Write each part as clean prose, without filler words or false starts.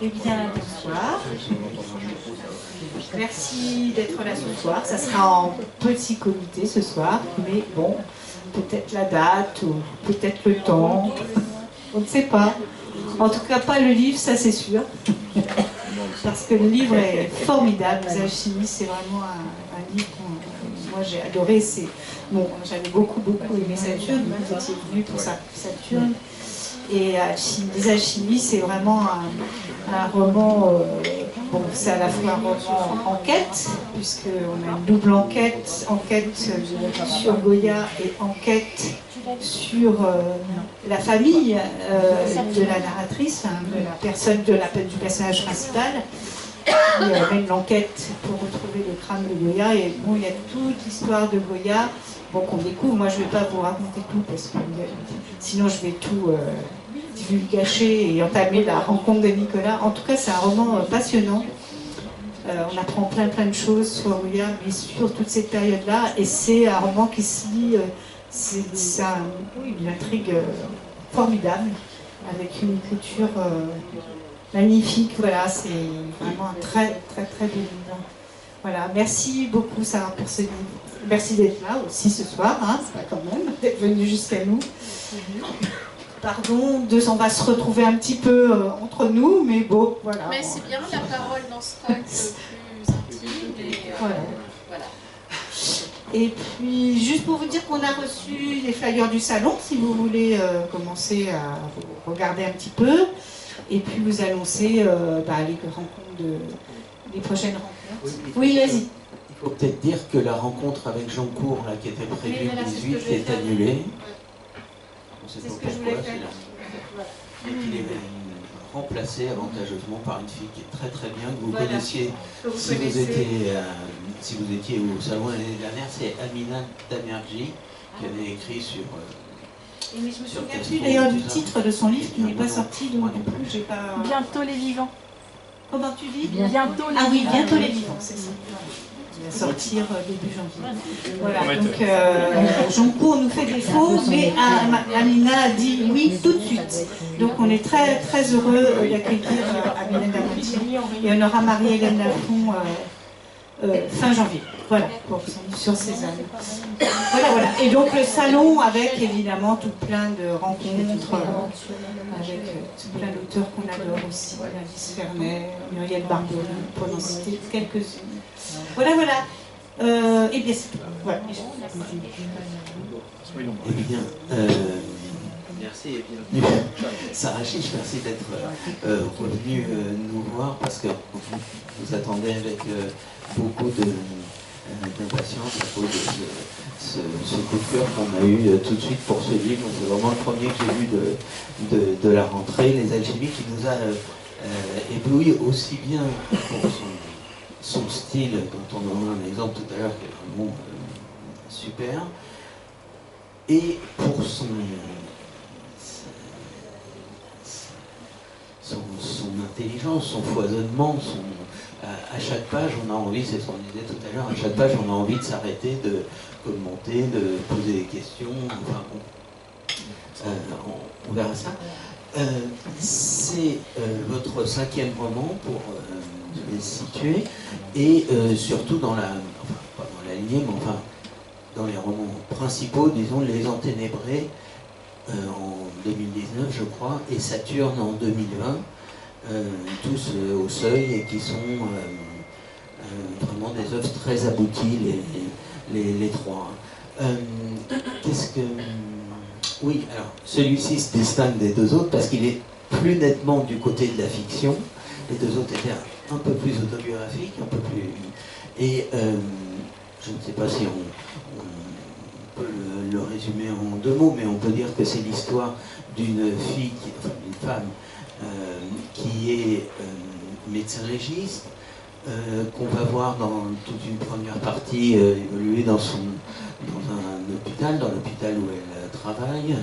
Eh bien, bonsoir. Merci d'être là ce soir. Ça sera en petit comité ce soir, mais bon, peut-être la date ou peut-être le temps, on ne sait pas. En tout cas, pas le livre, ça c'est sûr. Parce que le livre est formidable. Les alchimies, c'est vraiment un livre que moi j'ai adoré. Bon, j'avais beaucoup aimé Saturne. Vous étiez venu pour Saturne. Et Les Alchimies, c'est vraiment un roman, bon, c'est à la fois un roman enquête, puisqu'on a une double enquête sur Goya et enquête sur la famille de la narratrice, hein, de la personne, du personnage principal, qui mène l'enquête pour retrouver le crâne de Goya. Et bon, il y a toute l'histoire de Goya. Bon, qu'on découvre. Moi, je ne vais pas vous raconter tout parce que sinon je vais tout divulgacher et entamer la rencontre de Nicolas. En tout cas, c'est un roman passionnant. On apprend plein de choses sur Goya, mais sur toute cette période-là. Et c'est un roman qui se lit, c'est une intrigue formidable, avec une écriture magnifique. Voilà, c'est vraiment un très beau livre. Voilà, merci beaucoup Sarah pour ce livre. Merci d'être là aussi ce soir, hein, quand même, d'être venu jusqu'à nous. Pardon, on va se retrouver un petit peu entre nous, mais bon, voilà. Mais c'est bien, la parole dans ce acte plus intime. Et, voilà. Et puis, juste pour vous dire qu'on a reçu les flyers du salon, si vous voulez commencer à regarder un petit peu, et puis vous annoncer les rencontres les prochaines rencontres. Oui, vas-y. Il faut peut-être dire que la rencontre avec Jean Cour, là, qui était prévue le 18, est annulée. On ne sait pas pourquoi. Et qu'il est remplacé avantageusement par une fille qui est très bien, que vous connaissiez si vous étiez au salon l'année dernière. C'est Amina Damerji qui avait écrit sur... Et mais je me souviens plus d'ailleurs du titre de son livre qui n'est pas sorti, donc du coup j'ai pas... Bientôt les vivants. Comment tu dis? Bientôt les vivants. Ah oui, bientôt les vivants, c'est ça. Il va sortir début janvier. Voilà, donc Jean Cour nous fait défaut, mais Amina a dit oui tout de suite. Donc on est très heureux d'accueillir Amina Damerji. Et on aura Marie-Hélène Lafont fin janvier. Voilà, pour sur Cézanne. Voilà. Et donc le salon avec évidemment tout plein de rencontres, avec tout plein d'auteurs qu'on adore aussi, Alice Fernet, Muriel Barbon, pour en citer quelques-unes. Voilà. Et bien c'est tout. Voilà. Eh bien, merci et bienvenue. Sarah Chiche, merci d'être revenue nous voir parce que vous attendez avec beaucoup d'impatience à cause de ce coup de cœur qu'on a eu tout de suite pour ce livre. C'est vraiment le premier que j'ai vu de la rentrée, Les Alchimies, qui nous a ébloui aussi bien pour son style, dont on en a un exemple tout à l'heure qui est vraiment super, et pour son intelligence, son foisonnement, à chaque page on a envie, c'est ce qu'on disait tout à l'heure, à chaque page on a envie de s'arrêter, de commenter, de poser des questions, enfin on verra ça. C'est votre 5e roman pour les situer, et surtout dans pas dans la lignée, mais enfin dans les romans principaux, disons Les Enténébrés en 2019 je crois, et Saturne en 2020, tous au seuil, et qui sont vraiment des œuvres très abouties, les trois. Oui, alors celui-ci se distingue des deux autres parce qu'il est plus nettement du côté de la fiction. Les deux autres étaient un peu plus autobiographiques, un peu plus... Et je ne sais pas si on peut le résumer en 2 mots, mais on peut dire que c'est l'histoire d'une femme qui est médecin-légiste, qu'on va voir dans toute une première partie évoluer dans l'hôpital où elle travaille,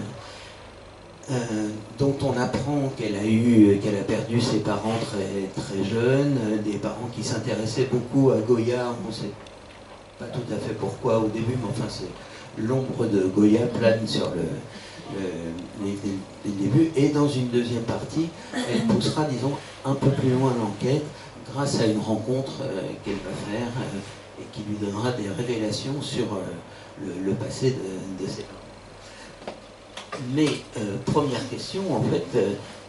dont on apprend qu'elle a perdu ses parents très jeunes, des parents qui s'intéressaient beaucoup à Goya. On ne sait pas tout à fait pourquoi au début, mais enfin l'ombre de Goya plane sur les débuts. Et dans une deuxième partie, elle poussera, disons, un peu plus loin l'enquête grâce à une rencontre qu'elle va faire et qui lui donnera des révélations sur le passé de ses parents. Mais première question, en fait,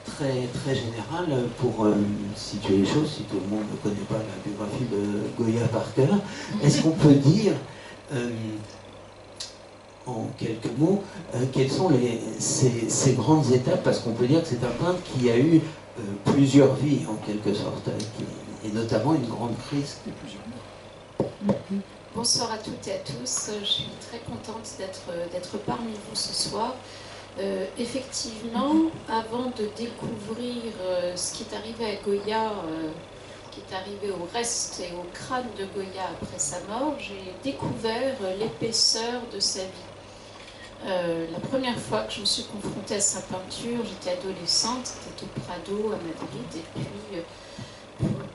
très, très générale, pour situer les choses, si tout le monde ne connaît pas la biographie de Goya par cœur, est-ce qu'on peut dire, en quelques mots, quelles sont ces grandes étapes, parce qu'on peut dire que c'est un peintre qui a eu plusieurs vies, en quelque sorte, et notamment une grande crise. Bonsoir à toutes et à tous, je suis très contente d'être parmi vous ce soir. Effectivement, avant de découvrir ce qui est arrivé à Goya, qui est arrivé au reste et au crâne de Goya après sa mort, j'ai découvert l'épaisseur de sa vie. La première fois que je me suis confrontée à sa peinture, j'étais adolescente, c'était au Prado à Madrid, et puis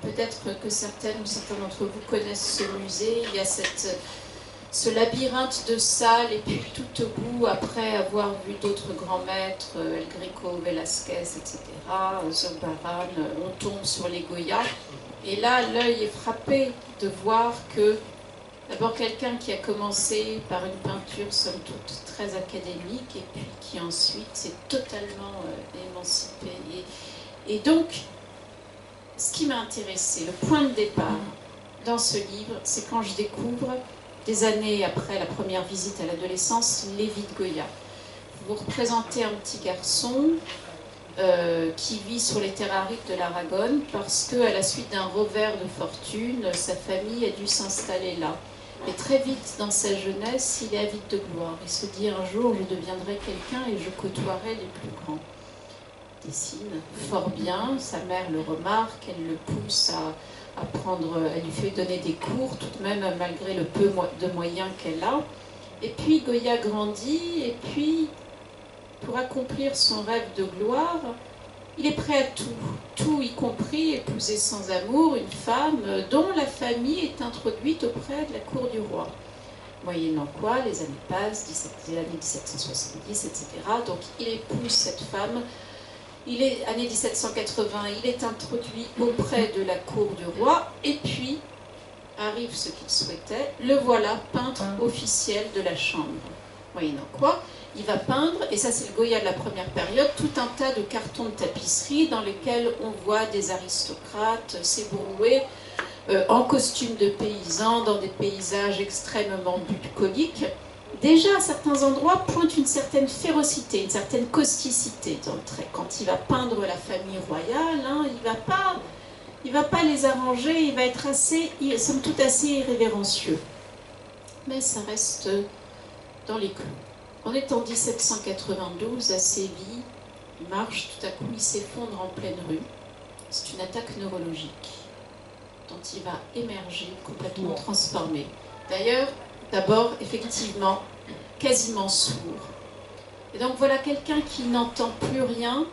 peut-être que certaines ou certains d'entre vous connaissent ce musée. Il y a ce labyrinthe de salles, et puis tout au bout, après avoir vu d'autres grands maîtres, El Greco, Velázquez, etc., Zurbarán, on tombe sur les Goya. Et là, l'œil est frappé de voir que, d'abord, quelqu'un qui a commencé par une peinture, somme toute, très académique, et puis qui ensuite s'est totalement émancipé. Et donc, ce qui m'a intéressé, le point de départ dans ce livre, c'est quand je découvre, des années après la première visite à l'adolescence, les vies de Goya. Vous représentez un petit garçon qui vit sur les terres arides de l'Aragon parce qu'à la suite d'un revers de fortune, sa famille a dû s'installer là. Et très vite, dans sa jeunesse, il est avide de gloire. Il se dit un jour, je deviendrai quelqu'un et je côtoierai les plus grands. Il dessine fort bien, sa mère le remarque, elle le pousse à prendre, elle lui fait donner des cours, tout de même, malgré le peu de moyens qu'elle a. Et puis Goya grandit, et puis, pour accomplir son rêve de gloire, il est prêt à tout y compris épouser sans amour une femme dont la famille est introduite auprès de la cour du roi. Moyennant quoi, les années passent, les années 1770, etc. Donc il épouse cette femme. Il est, année 1780, il est introduit auprès de la cour du roi, et puis arrive ce qu'il souhaitait, le voilà peintre officiel de la chambre. Moyennant quoi, il va peindre, et ça c'est le Goya de la première période, tout un tas de cartons de tapisserie dans lesquels on voit des aristocrates s'ébrouer en costume de paysans, dans des paysages extrêmement bucoliques. Déjà, à certains endroits, pointe une certaine férocité, une certaine causticité dans le trait. Quand il va peindre la famille royale, hein, il va pas les arranger, il va être somme toute assez irrévérencieux. Mais ça reste dans les clous. On est en 1792 à Séville, il marche, tout à coup il s'effondre en pleine rue. C'est une attaque neurologique dont il va émerger complètement transformé. D'ailleurs, d'abord, effectivement, quasiment sourd. Et donc voilà quelqu'un qui n'entend plus rien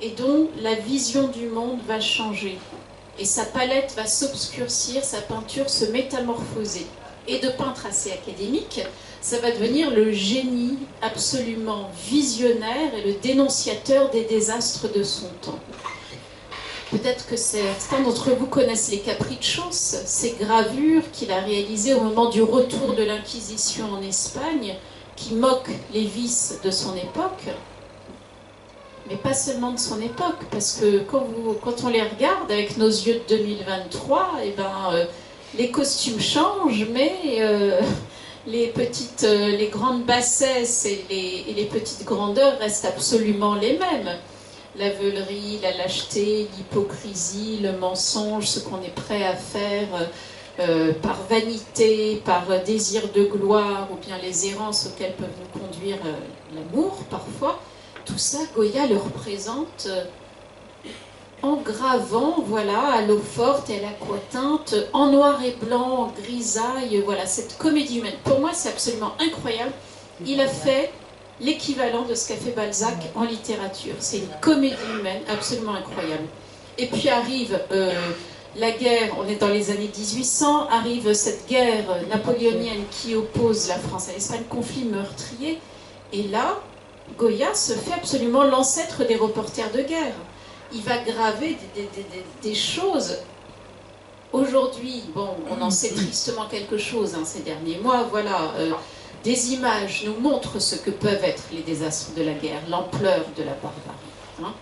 et dont la vision du monde va changer. Et sa palette va s'obscurcir, sa peinture se métamorphoser. Et de peintre assez académique, ça va devenir le génie absolument visionnaire et le dénonciateur des désastres de son temps. Peut-être que certains d'entre vous connaissent les Caprichos, ces gravures qu'il a réalisées au moment du retour de l'Inquisition en Espagne, qui moquent les vices de son époque, mais pas seulement de son époque, parce que quand on les regarde avec nos yeux de 2023, les costumes changent, mais les grandes bassesses et les petites grandeurs restent absolument les mêmes. La veulerie, la lâcheté, l'hypocrisie, le mensonge, ce qu'on est prêt à faire par vanité, par désir de gloire, ou bien les errances auxquelles peuvent nous conduire l'amour parfois, tout ça, Goya le représente en gravant, voilà, à l'eau forte et à l'aquatinte, en noir et blanc, en grisaille, voilà, cette comédie humaine. Pour moi, c'est absolument incroyable. Il a fait l'équivalent de ce qu'a fait Balzac en littérature. C'est une comédie humaine absolument incroyable. Et puis arrive la guerre, on est dans les années 1800, arrive cette guerre napoléonienne qui oppose la France à l'Espagne, conflit meurtrier. Et là, Goya se fait absolument l'ancêtre des reporters de guerre. Il va graver des choses. Aujourd'hui, bon, on en sait tristement quelque chose ces derniers mois, voilà. Des images nous montrent ce que peuvent être les désastres de la guerre, l'ampleur de la barbarie.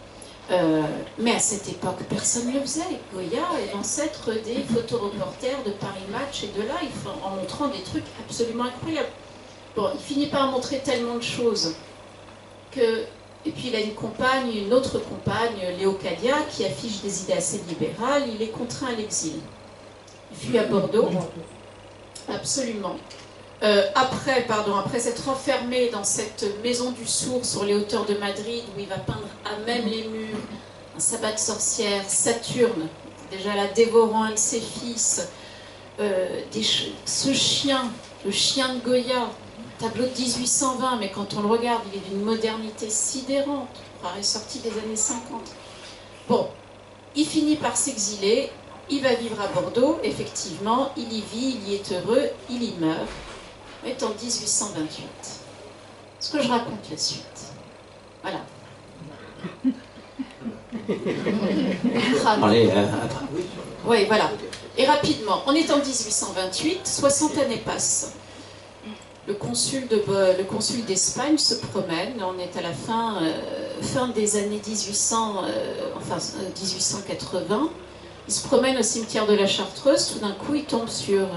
Mais à cette époque, personne ne le faisait. Goya est l'ancêtre des photoreporters de Paris Match et de Life, en montrant des trucs absolument incroyables. Bon, il finit par montrer tellement de choses que... Et puis il a une autre compagne, Léocadia, qui affiche des idées assez libérales. Il est contraint à l'exil. Il fuit à Bordeaux, absolument. Après s'être enfermé dans cette maison du sourd sur les hauteurs de Madrid, où il va peindre à même les murs un sabbat de sorcière, Saturne, déjà là dévorant un de ses fils, ce chien, le chien de Goya, tableau de 1820, mais quand on le regarde, il est d'une modernité sidérante, ressorti des années 50. Bon, il finit par s'exiler, il va vivre à Bordeaux, effectivement, il y vit, il y est heureux, il y meurt. Est en 1828. Est-ce que je raconte la suite? Voilà. Allez, oui, voilà. Et rapidement, on est en 1828, 60 années passent. Le consul d'Espagne se promène, on est à la fin des années 1880. Il se promène au cimetière de la Chartreuse, tout d'un coup il tombe sur...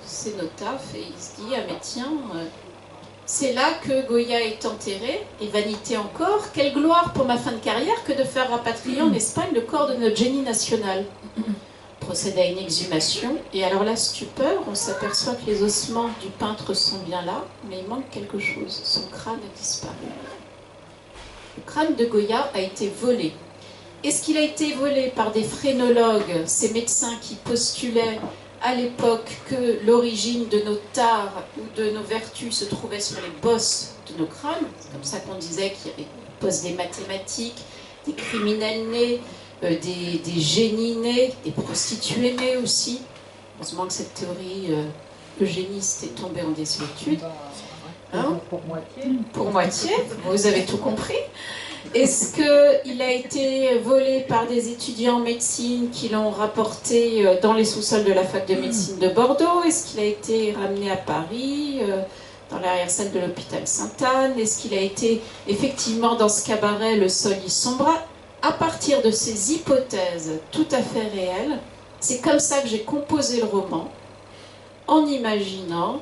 cénotaphe et il se dit, ah mais tiens, c'est là que Goya est enterré, et vanité encore, quelle gloire pour ma fin de carrière que de faire rapatrier en Espagne le corps de notre génie national. Procède à une exhumation, et alors la stupeur, on s'aperçoit que les ossements du peintre sont bien là, mais il manque quelque chose, son crâne a disparu. Le crâne de Goya a été volé. Est-ce qu'il a été volé par des phrénologues, ces médecins qui postulaient à l'époque que l'origine de nos tares ou de nos vertus se trouvait sur les bosses de nos crânes? C'est comme ça qu'on disait qu'il y avait les bosses des mathématiques, des criminels nés, des génies nés, des prostituées nées aussi. Heureusement que cette théorie eugéniste est tombée en désuétude. Hein? Pour moitié, vous avez tout compris. Est-ce qu'il a été volé par des étudiants en médecine qui l'ont rapporté dans les sous-sols de la fac de médecine de Bordeaux? Est-ce qu'il a été ramené à Paris, dans l'arrière-salle de l'hôpital Sainte-Anne? Est-ce qu'il a été effectivement dans ce cabaret, le Solis Sombra? À partir de ces hypothèses tout à fait réelles, c'est comme ça que j'ai composé le roman, en imaginant,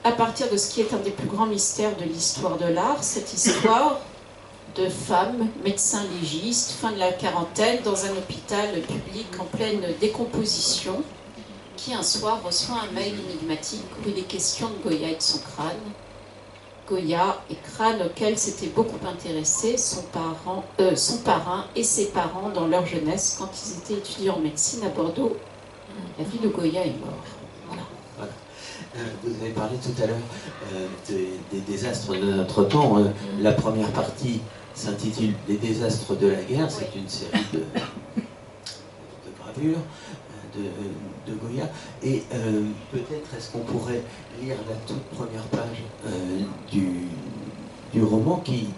à partir de ce qui est un des plus grands mystères de l'histoire de l'art, cette histoire de femmes, médecins légistes, fin de la quarantaine, dans un hôpital public en pleine décomposition, qui un soir reçoit un mail énigmatique où il est question de Goya et de son crâne. Goya et crâne auquel s'était beaucoup intéressé son parrain et ses parents dans leur jeunesse, quand ils étaient étudiants en médecine à Bordeaux. La vie de Goya est morte. Voilà. Voilà. Vous avez parlé tout à l'heure des désastres de notre temps. La première partie s'intitule « Les désastres de la guerre ». C'est une série de gravures de Goya. Et peut-être est-ce qu'on pourrait lire la toute première page du roman qui,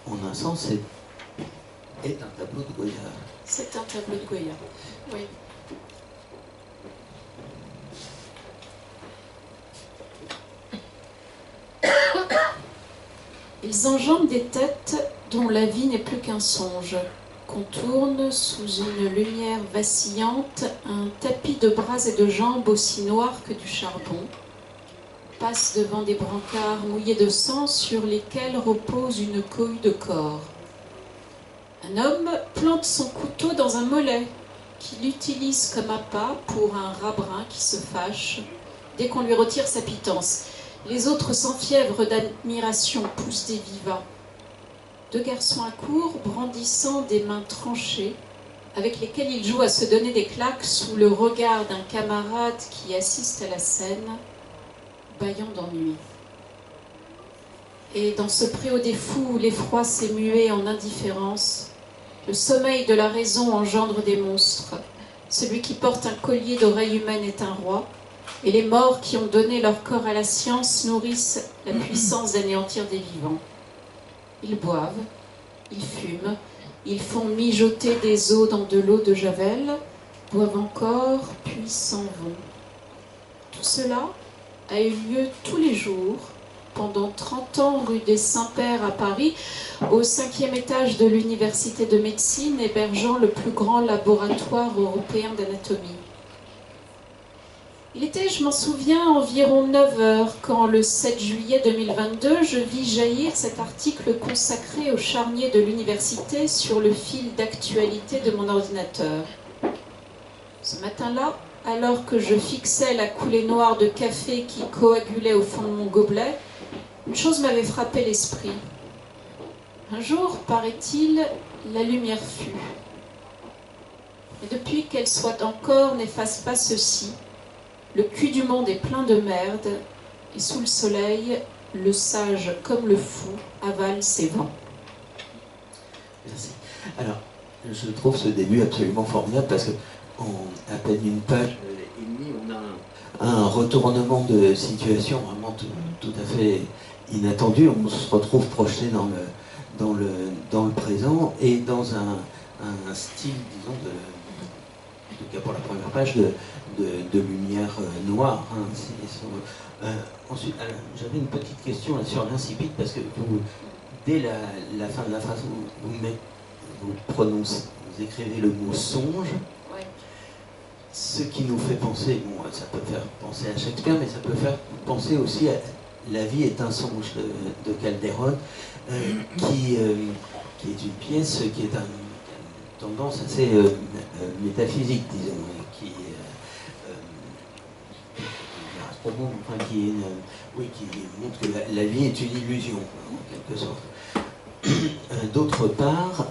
en un sens, est un tableau de Goya. C'est un tableau de Goya, oui. Ils enjambent des têtes dont la vie n'est plus qu'un songe, qu'on tourne sous une lumière vacillante un tapis de bras et de jambes aussi noir que du charbon, passe devant des brancards mouillés de sang sur lesquels repose une cohue de corps. Un homme plante son couteau dans un mollet, qu'il utilise comme appât pour un rat brun qui se fâche dès qu'on lui retire sa pitance. Les autres s'enfièvrent d'admiration, poussent des vivats. Deux garçons à court, brandissant des mains tranchées, avec lesquelles ils jouent à se donner des claques sous le regard d'un camarade qui assiste à la scène, bâillant d'ennui. Et dans ce préau des fous où l'effroi s'est mué en indifférence, le sommeil de la raison engendre des monstres. Celui qui porte un collier d'oreilles humaines est un roi, et les morts qui ont donné leur corps à la science nourrissent la puissance d'anéantir des vivants. ils boivent, ils fument, ils font mijoter des os dans de l'eau de Javel, boivent encore, puis s'en vont. Tout cela a eu lieu tous les jours, pendant 30 ans, rue des Saints-Pères à Paris, au 5e étage de l'Université de médecine, hébergeant le plus grand laboratoire européen d'anatomie. Il était, je m'en souviens, environ 9 heures quand, le 7 juillet 2022, je vis jaillir cet article consacré au charnier de l'université sur le fil d'actualité de mon ordinateur. Ce matin-là, alors que je fixais la coulée noire de café qui coagulait au fond de mon gobelet, une chose m'avait frappé l'esprit. Un jour, paraît-il, la lumière fut. Et depuis qu'elle soit encore, n'efface pas ceci. Le cul du monde est plein de merde, et sous le soleil, le sage comme le fou avale ses vents. Merci. Alors, je trouve ce début absolument formidable parce que en à peine une page et demie, on a un retournement de situation vraiment tout à fait inattendu. On se retrouve projeté dans le présent et dans un style, disons, en tout cas pour la première page, de lumière noire. Hein. Ensuite, j'avais une petite question là, sur l'incipit, parce que dès la fin de la phrase, vous prononcez, vous écrivez le mot songe, Ouais. ce qui nous fait penser, bon, ça peut faire penser à Shakespeare, mais ça peut faire penser aussi à La vie est un songe de Calderon, qui est une pièce qui est une tendance assez métaphysique, disons, et qui montre que la vie est une illusion, en quelque sorte. D'autre part,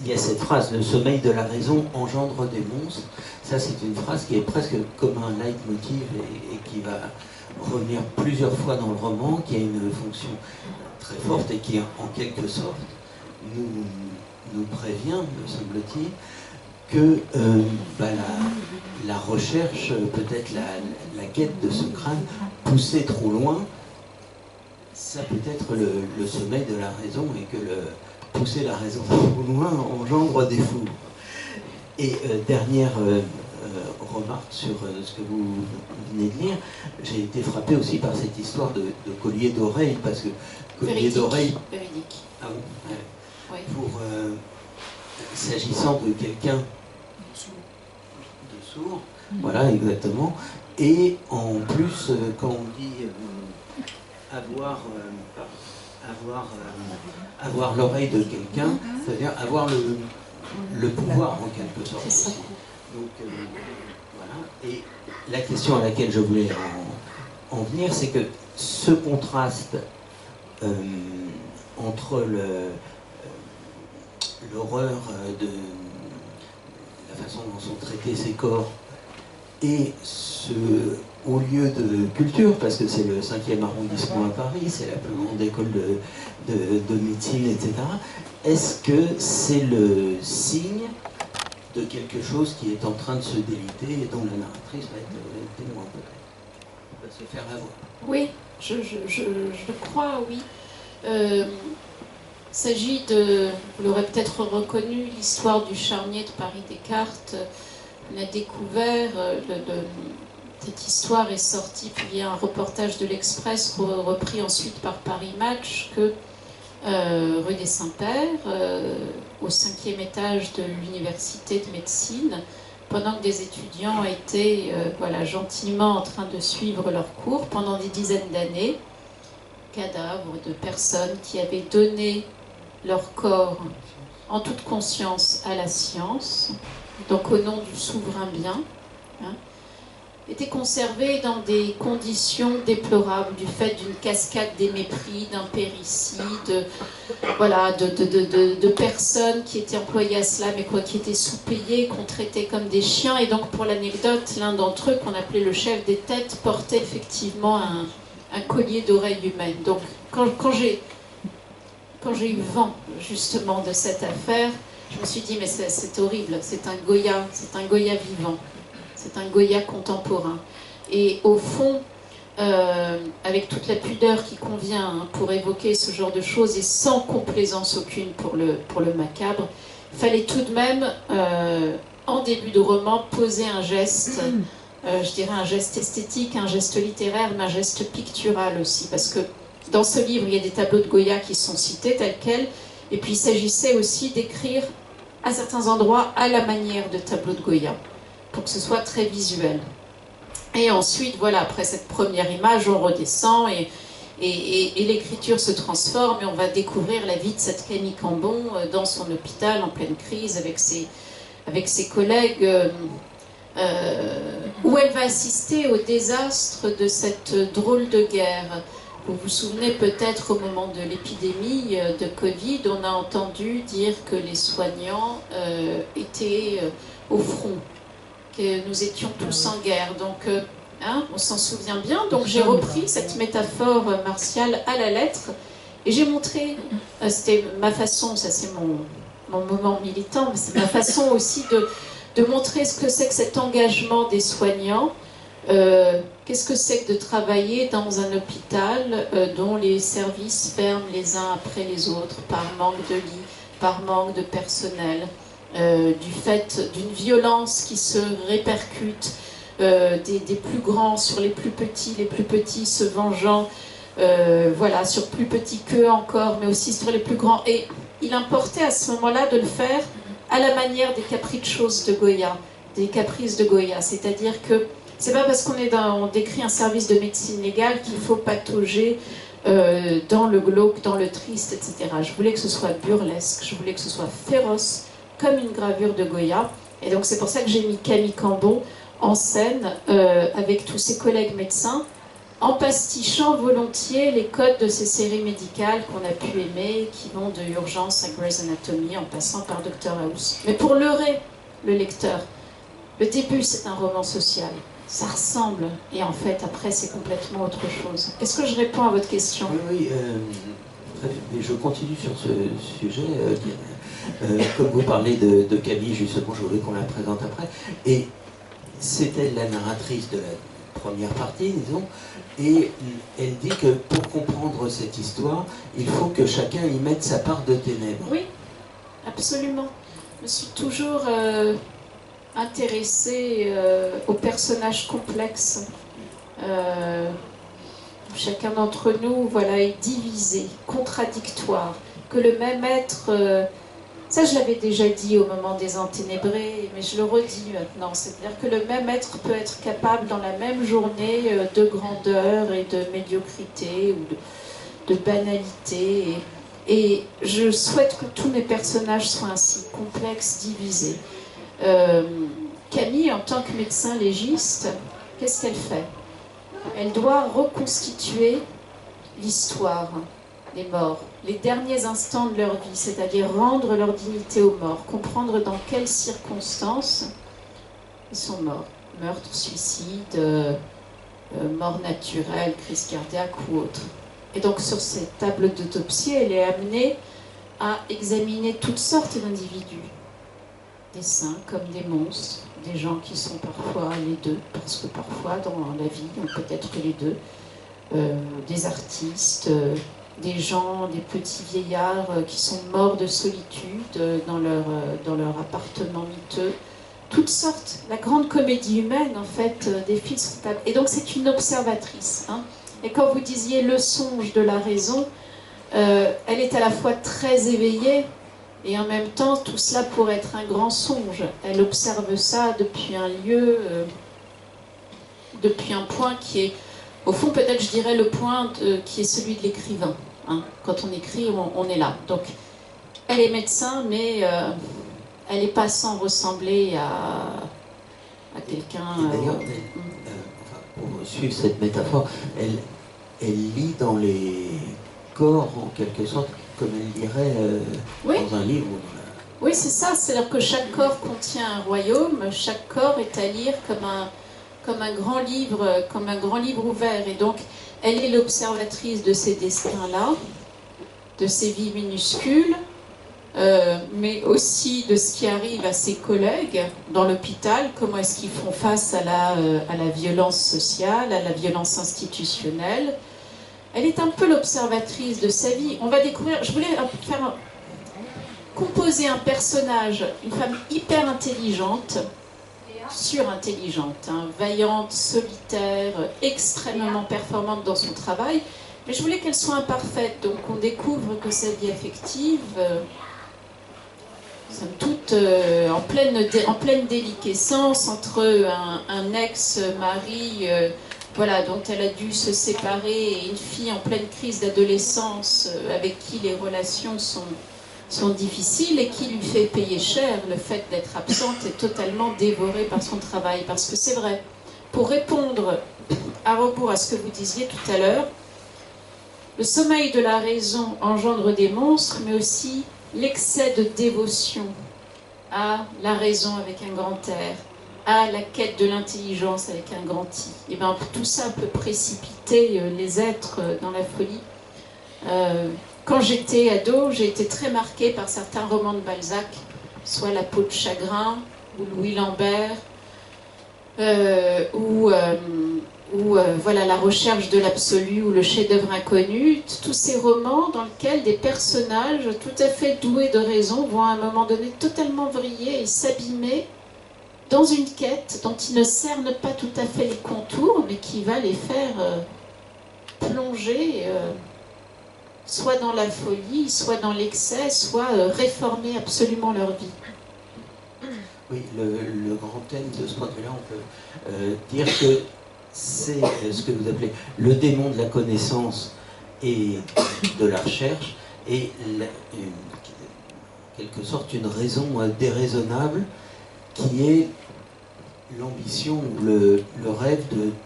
il y a cette phrase, le sommeil de la raison engendre des monstres. Ça, c'est une phrase qui est presque comme un leitmotiv et qui va revenir plusieurs fois dans le roman, qui a une fonction très forte et qui, en quelque sorte, nous prévient, me semble-t-il, que la recherche, peut-être la quête de ce crâne, poussée trop loin, ça peut être le sommeil de la raison, et que pousser la raison trop loin engendre des fous. Et dernière remarque sur ce que vous venez de lire, j'ai été frappé aussi par cette histoire de collier d'oreille, parce que collier d'oreille... Véridique. Ah bon, ouais. Ouais. Pour s'agissant de quelqu'un de sourd, voilà, exactement. Et en plus, quand on dit avoir l'oreille de quelqu'un, c'est-à-dire avoir le pouvoir en quelque sorte aussi. Donc voilà. Et la question à laquelle je voulais en venir, c'est que ce contraste entre l'horreur de la façon dont sont traités ces corps et ce haut lieu de culture, parce que c'est le 5e arrondissement à Paris, c'est la plus grande école de médecine, etc. Est-ce que c'est le signe de quelque chose qui est en train de se déliter et dont la narratrice va être témoin, peut-être, va se faire avoir? Oui, je crois, oui. Il s'agit de, vous l'aurez peut-être reconnu, l'histoire du charnier de Paris-Descartes. On a découvert, cette histoire est sortie, puis il y a un reportage de l'Express repris ensuite par Paris Match, que rue des Saints-Pères, au 5e étage de l'université de médecine, pendant que des étudiants étaient gentiment en train de suivre leurs cours pendant des dizaines d'années, cadavres de personnes qui avaient donné leur corps en toute conscience à la science, donc au nom du souverain bien, étaient conservés dans des conditions déplorables du fait d'une cascade des mépris, d'impéritie, de personnes qui étaient employées à cela, mais qui étaient sous-payées, qu'on traitait comme des chiens. Et donc, pour l'anecdote, l'un d'entre eux, qu'on appelait le chef des têtes, portait effectivement un collier d'oreilles humaines. Donc, quand j'ai eu vent, justement, de cette affaire, je me suis dit, mais c'est horrible, c'est un Goya vivant. C'est un Goya contemporain. Et au fond, avec toute la pudeur qui convient hein, pour évoquer ce genre de choses et sans complaisance aucune pour le macabre, il fallait tout de même, en début de roman, poser un geste, je dirais un geste esthétique, un geste littéraire, mais un geste pictural aussi, parce que dans ce livre, il y a des tableaux de Goya qui sont cités tels quels, et puis il s'agissait aussi d'écrire à certains endroits à la manière de tableaux de Goya, pour que ce soit très visuel. Et ensuite, voilà, après cette première image, on redescend et l'écriture se transforme et on va découvrir la vie de cette Camille Cambon dans son hôpital en pleine crise avec ses collègues, où elle va assister au désastre de cette drôle de guerre. Vous vous souvenez peut-être au moment de l'épidémie de Covid, on a entendu dire que les soignants étaient au front, que nous étions tous en guerre. Donc, hein, on s'en souvient bien. Donc, j'ai repris cette métaphore martiale à la lettre et j'ai montré, c'était ma façon, ça c'est mon moment militant, mais c'est ma façon aussi de montrer ce que c'est que cet engagement des soignants. Qu'est-ce que c'est que de travailler dans un hôpital dont les services ferment les uns après les autres par manque de lits, par manque de personnel, du fait d'une violence qui se répercute des plus grands sur les plus petits se vengeant, voilà, sur plus petits qu'eux encore, mais aussi sur les plus grands. Et il importait à ce moment-là de le faire à la manière des capriccios de Goya, des caprices de Goya, c'est-à-dire que c'est pas parce on décrit un service de médecine légale qu'il faut patauger dans le glauque, dans le triste, etc. Je voulais que ce soit burlesque, je voulais que ce soit féroce, comme une gravure de Goya. Et donc c'est pour ça que j'ai mis Camille Cambon en scène avec tous ses collègues médecins, en pastichant volontiers les codes de ces séries médicales qu'on a pu aimer, qui vont de Urgence à Grey's Anatomy, en passant par Dr House. Mais pour leurrer le lecteur, le début c'est un roman social. Ça ressemble, et en fait, après, c'est complètement autre chose. Est-ce que je réponds à votre question? Oui, je continue sur ce sujet. Comme vous parlez de Camille, justement, je voulais qu'on la présente après. Et c'était la narratrice de la première partie, disons, et elle dit que pour comprendre cette histoire, il faut que chacun y mette sa part de ténèbres. Oui, absolument. Je me suis toujours intéressée aux personnages complexes. Chacun d'entre nous, voilà, est divisé, contradictoire, que le même être... ça, je l'avais déjà dit au moment des Enténébrés, mais je le redis maintenant. C'est-à-dire que le même être peut être capable, dans la même journée, de grandeur et de médiocrité ou de banalité. Et je souhaite que tous mes personnages soient ainsi, complexes, divisés. Camille, en tant que médecin légiste, qu'est-ce qu'elle fait? Elle doit reconstituer l'histoire des morts, les derniers instants de leur vie, c'est-à-dire rendre leur dignité aux morts, comprendre dans quelles circonstances ils sont morts. Meurtre, suicide, mort naturelle, crise cardiaque ou autre. Et donc sur cette table d'autopsie, elle est amenée à examiner toutes sortes d'individus. Des saints comme des monstres, des gens qui sont parfois les deux, parce que parfois dans la vie on peut être les deux, des artistes, des gens, des petits vieillards qui sont morts de solitude dans leur appartement miteux, toutes sortes, la grande comédie humaine en fait défile sur table. Et donc c'est une observatrice. Hein. Et quand vous disiez le songe de la raison, elle est à la fois très éveillée, et en même temps, tout cela pourrait être un grand songe. Elle observe ça depuis un lieu, depuis un point qui est, au fond, peut-être je dirais le point qui est celui de l'écrivain. Hein. Quand on écrit, on est là. Donc, elle est médecin, mais elle n'est pas sans ressembler à quelqu'un... D'ailleurs, pour suivre cette métaphore, elle lit dans les corps, en quelque sorte, comme elle lirait oui. Dans un livre. Oui, c'est ça. C'est-à-dire que chaque corps contient un royaume, chaque corps est à lire comme un grand livre ouvert. Et donc, elle est l'observatrice de ces destins-là, de ces vies minuscules, mais aussi de ce qui arrive à ses collègues dans l'hôpital, comment est-ce qu'ils font face à la violence sociale, à la violence institutionnelle. Elle est un peu l'observatrice de sa vie. On va découvrir, je voulais composer un personnage, une femme hyper intelligente, surintelligente, hein, vaillante, solitaire, extrêmement performante dans son travail, mais je voulais qu'elle soit imparfaite, donc on découvre que sa vie affective, somme toute, en pleine déliquescence entre un ex-mari voilà, dont elle a dû se séparer et une fille en pleine crise d'adolescence avec qui les relations sont difficiles et qui lui fait payer cher le fait d'être absente et totalement dévorée par son travail. Parce que c'est vrai, pour répondre à rebours à ce que vous disiez tout à l'heure, le sommeil de la raison engendre des monstres, mais aussi l'excès de dévotion à la raison avec un grand R, à la quête de l'intelligence avec un grand I. Et bien, tout ça peut précipiter les êtres dans la folie. Quand j'étais ado, j'ai été très marquée par certains romans de Balzac, soit La peau de chagrin, ou Louis Lambert, ou voilà, La recherche de l'absolu, ou Le chef-d'œuvre inconnu, tous ces romans dans lesquels des personnages tout à fait doués de raison vont à un moment donné totalement vriller et s'abîmer dans une quête dont ils ne cernent pas tout à fait les contours, mais qui va les faire plonger soit dans la folie, soit dans l'excès, soit réformer absolument leur vie. Oui, le grand thème de ce point de vue-là, on peut dire que c'est ce que vous appelez le démon de la connaissance et de la recherche, et en quelque sorte une raison déraisonnable qui est l'ambition, le rêve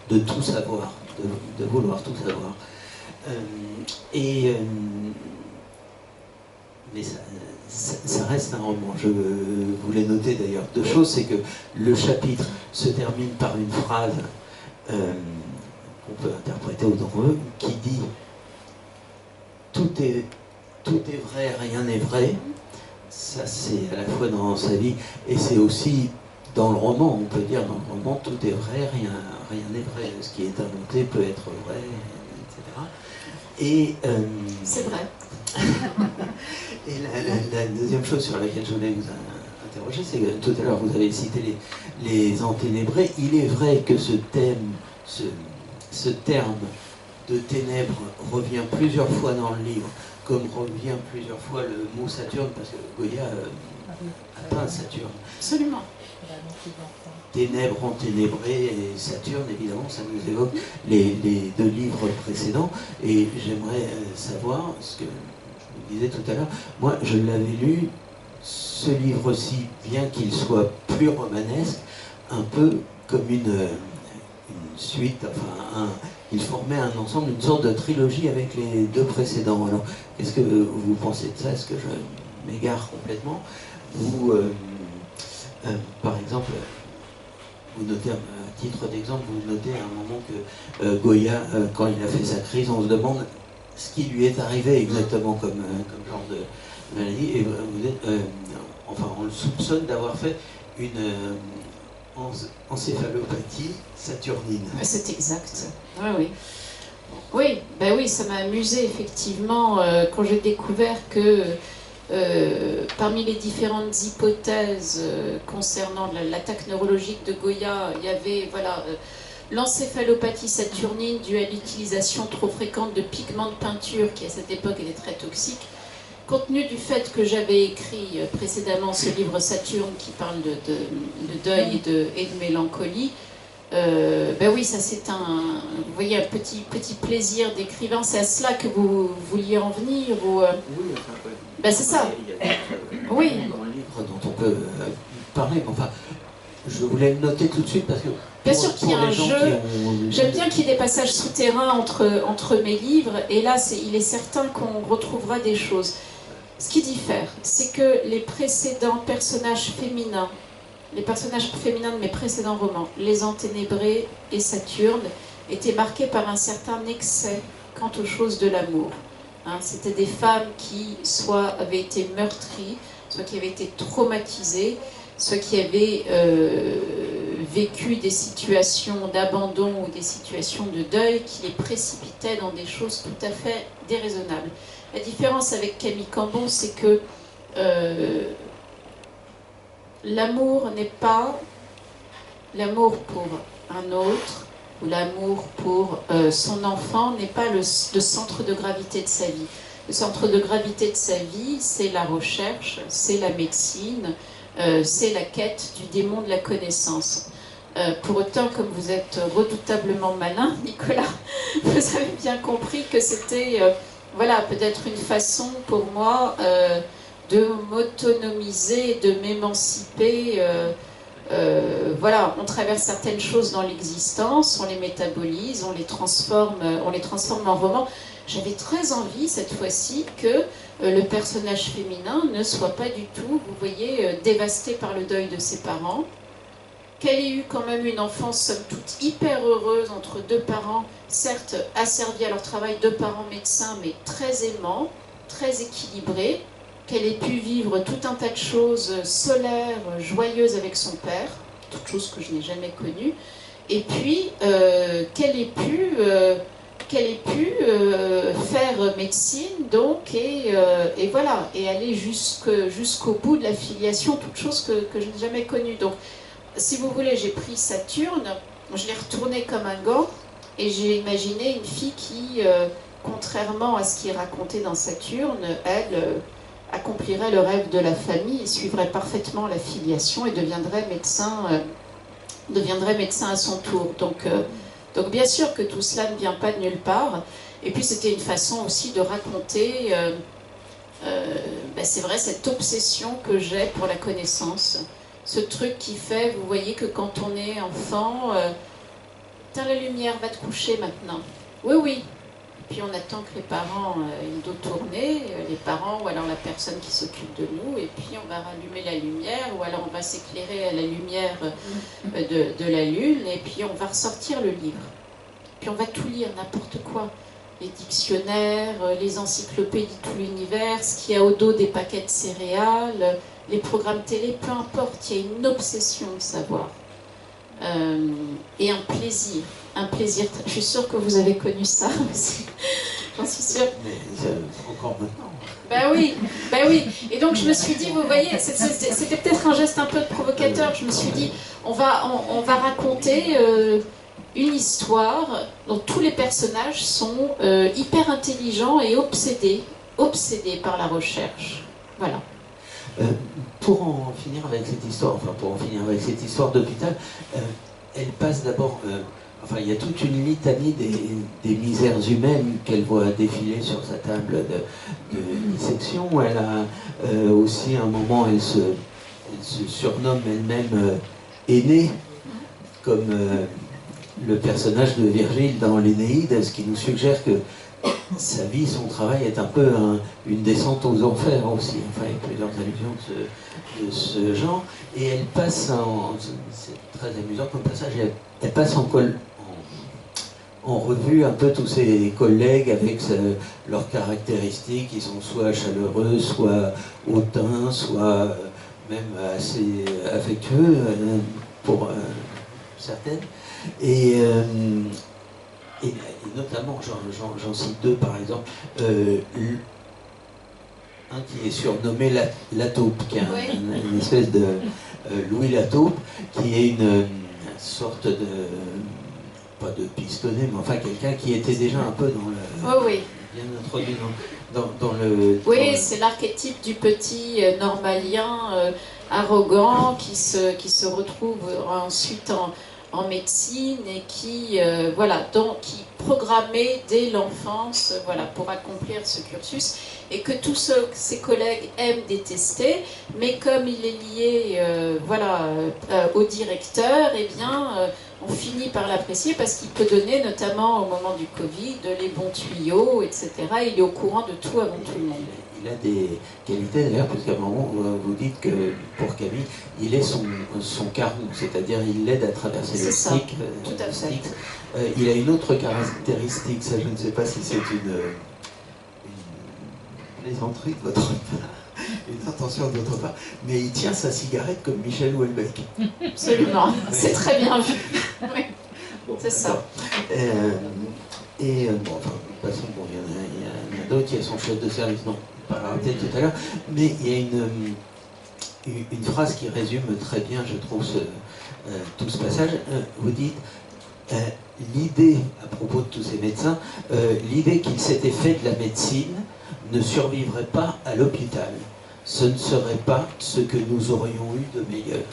de tout savoir, de vouloir tout savoir. Mais ça reste un roman. Je voulais noter d'ailleurs deux choses, c'est que le chapitre se termine par une phrase qu'on peut interpréter au drôle, qui dit « tout est vrai, rien n'est vrai ». Ça, c'est à la fois dans sa vie, et c'est aussi dans le roman. On peut dire dans le roman, tout est vrai, rien n'est vrai. Ce qui est inventé peut être vrai, etc. Et c'est vrai. Et la deuxième chose sur laquelle je voulais vous interroger, c'est que tout à l'heure vous avez cité les enténébrés. Il est vrai que ce terme de ténèbres revient plusieurs fois dans le livre, comme revient plusieurs fois le mot Saturne, parce que Goya a peint Saturne. Absolument. Ténèbres, enténébrés et Saturne, évidemment, ça nous évoque les deux livres précédents. Et j'aimerais savoir, ce que je vous disais tout à l'heure, moi je l'avais lu, ce livre-ci, bien qu'il soit plus romanesque, un peu comme une suite, enfin, il formait un ensemble, une sorte de trilogie avec les deux précédents. Alors, qu'est-ce que vous pensez de ça? Est-ce que je m'égare complètement? Ou, par exemple, vous notez, à titre d'exemple, vous notez à un moment que Goya, quand il a fait sa crise, on se demande ce qui lui est arrivé exactement comme genre de maladie, et vous êtes, enfin, on le soupçonne d'avoir fait une encéphalopathie saturnine. C'est exact. Oui, oui. Oui, ben oui, ça m'a amusé effectivement quand j'ai découvert que parmi les différentes hypothèses concernant l'attaque neurologique de Goya, il y avait voilà, l'encéphalopathie saturnine due à l'utilisation trop fréquente de pigments de peinture qui à cette époque était très toxique. Compte tenu du fait que j'avais écrit précédemment ce livre Saturne qui parle de deuil et de mélancolie, ben oui, ça c'est vous voyez, un petit plaisir d'écrivain. C'est à cela que vous vouliez en venir ou, Oui, enfin, ben c'est ça. Oui. Dans le livre dont on peut parler, mais enfin, je voulais le noter tout de suite parce que... Bien sûr qu'il y a un jeu. J'aime bien qu'il y ait des passages souterrains entre mes livres, et là il est certain qu'on retrouvera des choses. Ce qui diffère, c'est que les précédents personnages féminins, les personnages féminins de mes précédents romans, Les Enténébrés et Saturne, étaient marqués par un certain excès quant aux choses de l'amour. Hein. C'était des femmes qui soit avaient été meurtries, soit qui avaient été traumatisées, soit qui avaient vécu des situations d'abandon ou des situations de deuil qui les précipitaient dans des choses tout à fait déraisonnables. La différence avec Camille Cambon, c'est que l'amour n'est pas l'amour pour un autre, ou l'amour pour son enfant n'est pas le centre de gravité de sa vie. Le centre de gravité de sa vie, c'est la recherche, c'est la médecine, c'est la quête du démon de la connaissance. Pour autant, comme vous êtes redoutablement malin, Nicolas, vous avez bien compris que c'était voilà, peut-être une façon pour moi de m'autonomiser, de m'émanciper. Voilà, on traverse certaines choses dans l'existence, on les métabolise, on les transforme en roman. J'avais très envie cette fois-ci que le personnage féminin ne soit pas du tout, vous voyez, dévasté par le deuil de ses parents, qu'elle ait eu quand même une enfance somme toute hyper heureuse entre deux parents, certes asservis à leur travail, deux parents médecins, mais très aimants, très équilibrés, qu'elle ait pu vivre tout un tas de choses solaires, joyeuses avec son père, toutes choses que je n'ai jamais connues, et puis qu'elle ait pu faire médecine, donc, et voilà, et aller jusqu'au bout de la filiation, toutes choses que je n'ai jamais connues. Donc, si vous voulez, j'ai pris Saturne, je l'ai retourné comme un gant, et j'ai imaginé une fille qui, contrairement à ce qui est raconté dans Saturne, elle accomplirait le rêve de la famille et suivrait parfaitement la filiation et deviendrait médecin à son tour. Donc bien sûr que tout cela ne vient pas de nulle part. Et puis c'était une façon aussi de raconter, c'est vrai, cette obsession que j'ai pour la connaissance. Ce truc qui fait, vous voyez, que quand on est enfant, tiens, la lumière, va te coucher maintenant. Oui, oui. Puis on attend que les parents aient le dos tourné, les parents ou alors la personne qui s'occupe de nous, et puis on va rallumer la lumière, ou alors on va s'éclairer à la lumière de la lune, et puis on va ressortir le livre. Puis on va tout lire, n'importe quoi. Les dictionnaires, les encyclopédies de tout l'univers, ce qu'il y a au dos des paquets de céréales, les programmes télé, peu importe, il y a une obsession de savoir. Et un plaisir. Je suis sûre que vous avez connu ça aussi. J'en suis sûre. Mais encore maintenant. Ben oui. Et donc je me suis dit, vous voyez, c'était peut-être un geste un peu provocateur. Je me suis dit, on va raconter une histoire dont tous les personnages sont hyper intelligents et obsédés par la recherche. Voilà. Pour en finir avec cette histoire d'hôpital, elle passe d'abord. Il y a toute une litanie des misères humaines qu'elle voit défiler sur sa table de dissection. Elle a aussi, à un moment, elle se surnomme elle-même aînée, comme le personnage de Virgile dans l'Énéide, ce qui nous suggère que sa vie, son travail est un peu une descente aux enfers aussi. Enfin, il y a plusieurs allusions de ce genre. Et elle passe c'est très amusant comme passage, elle passe en revue un peu tous ses collègues avec leurs caractéristiques, qui sont soit chaleureux, soit hautains, soit même assez affectueux pour certaines. Et notamment, j'en cite deux par exemple, un qui est surnommé la taupe, qui est une espèce de Louis la taupe, qui est une sorte de, pas de pistonné, mais enfin quelqu'un qui était déjà un peu dans le... Oui. Bien introduit dans le... Oui, c'est l'archétype du petit normalien arrogant qui se retrouve ensuite en médecine et qui programmé dès l'enfance pour accomplir ce cursus, et que tous ses collègues aiment détester, mais comme il est lié au directeur, eh bien on finit par l'apprécier parce qu'il peut donner, notamment au moment du Covid, les bons tuyaux, etc. Il est au courant de tout avant tout le monde. Il a des qualités d'ailleurs, parce qu'à un moment vous dites que pour Camille, il est son carreau, c'est-à-dire il l'aide à traverser le stick. Tout à fait. Il a une autre caractéristique, ça je ne sais pas si c'est une plaisanterie de votre part, une intention de votre part, mais il tient sa cigarette comme Michel Houellebecq. Absolument, c'est très bien vu. Oui. Bon, c'est ça. Bon, enfin, de toute façon, bon, il y en a d'autres, il y a son chef de service, non, on parlera peut-être tout à l'heure, mais il y a une phrase qui résume très bien, je trouve, tout ce passage. Vous dites, l'idée, à propos de tous ces médecins, l'idée qu'ils s'étaient fait de la médecine ne survivrait pas à l'hôpital. Ce ne serait pas ce que nous aurions eu de meilleur.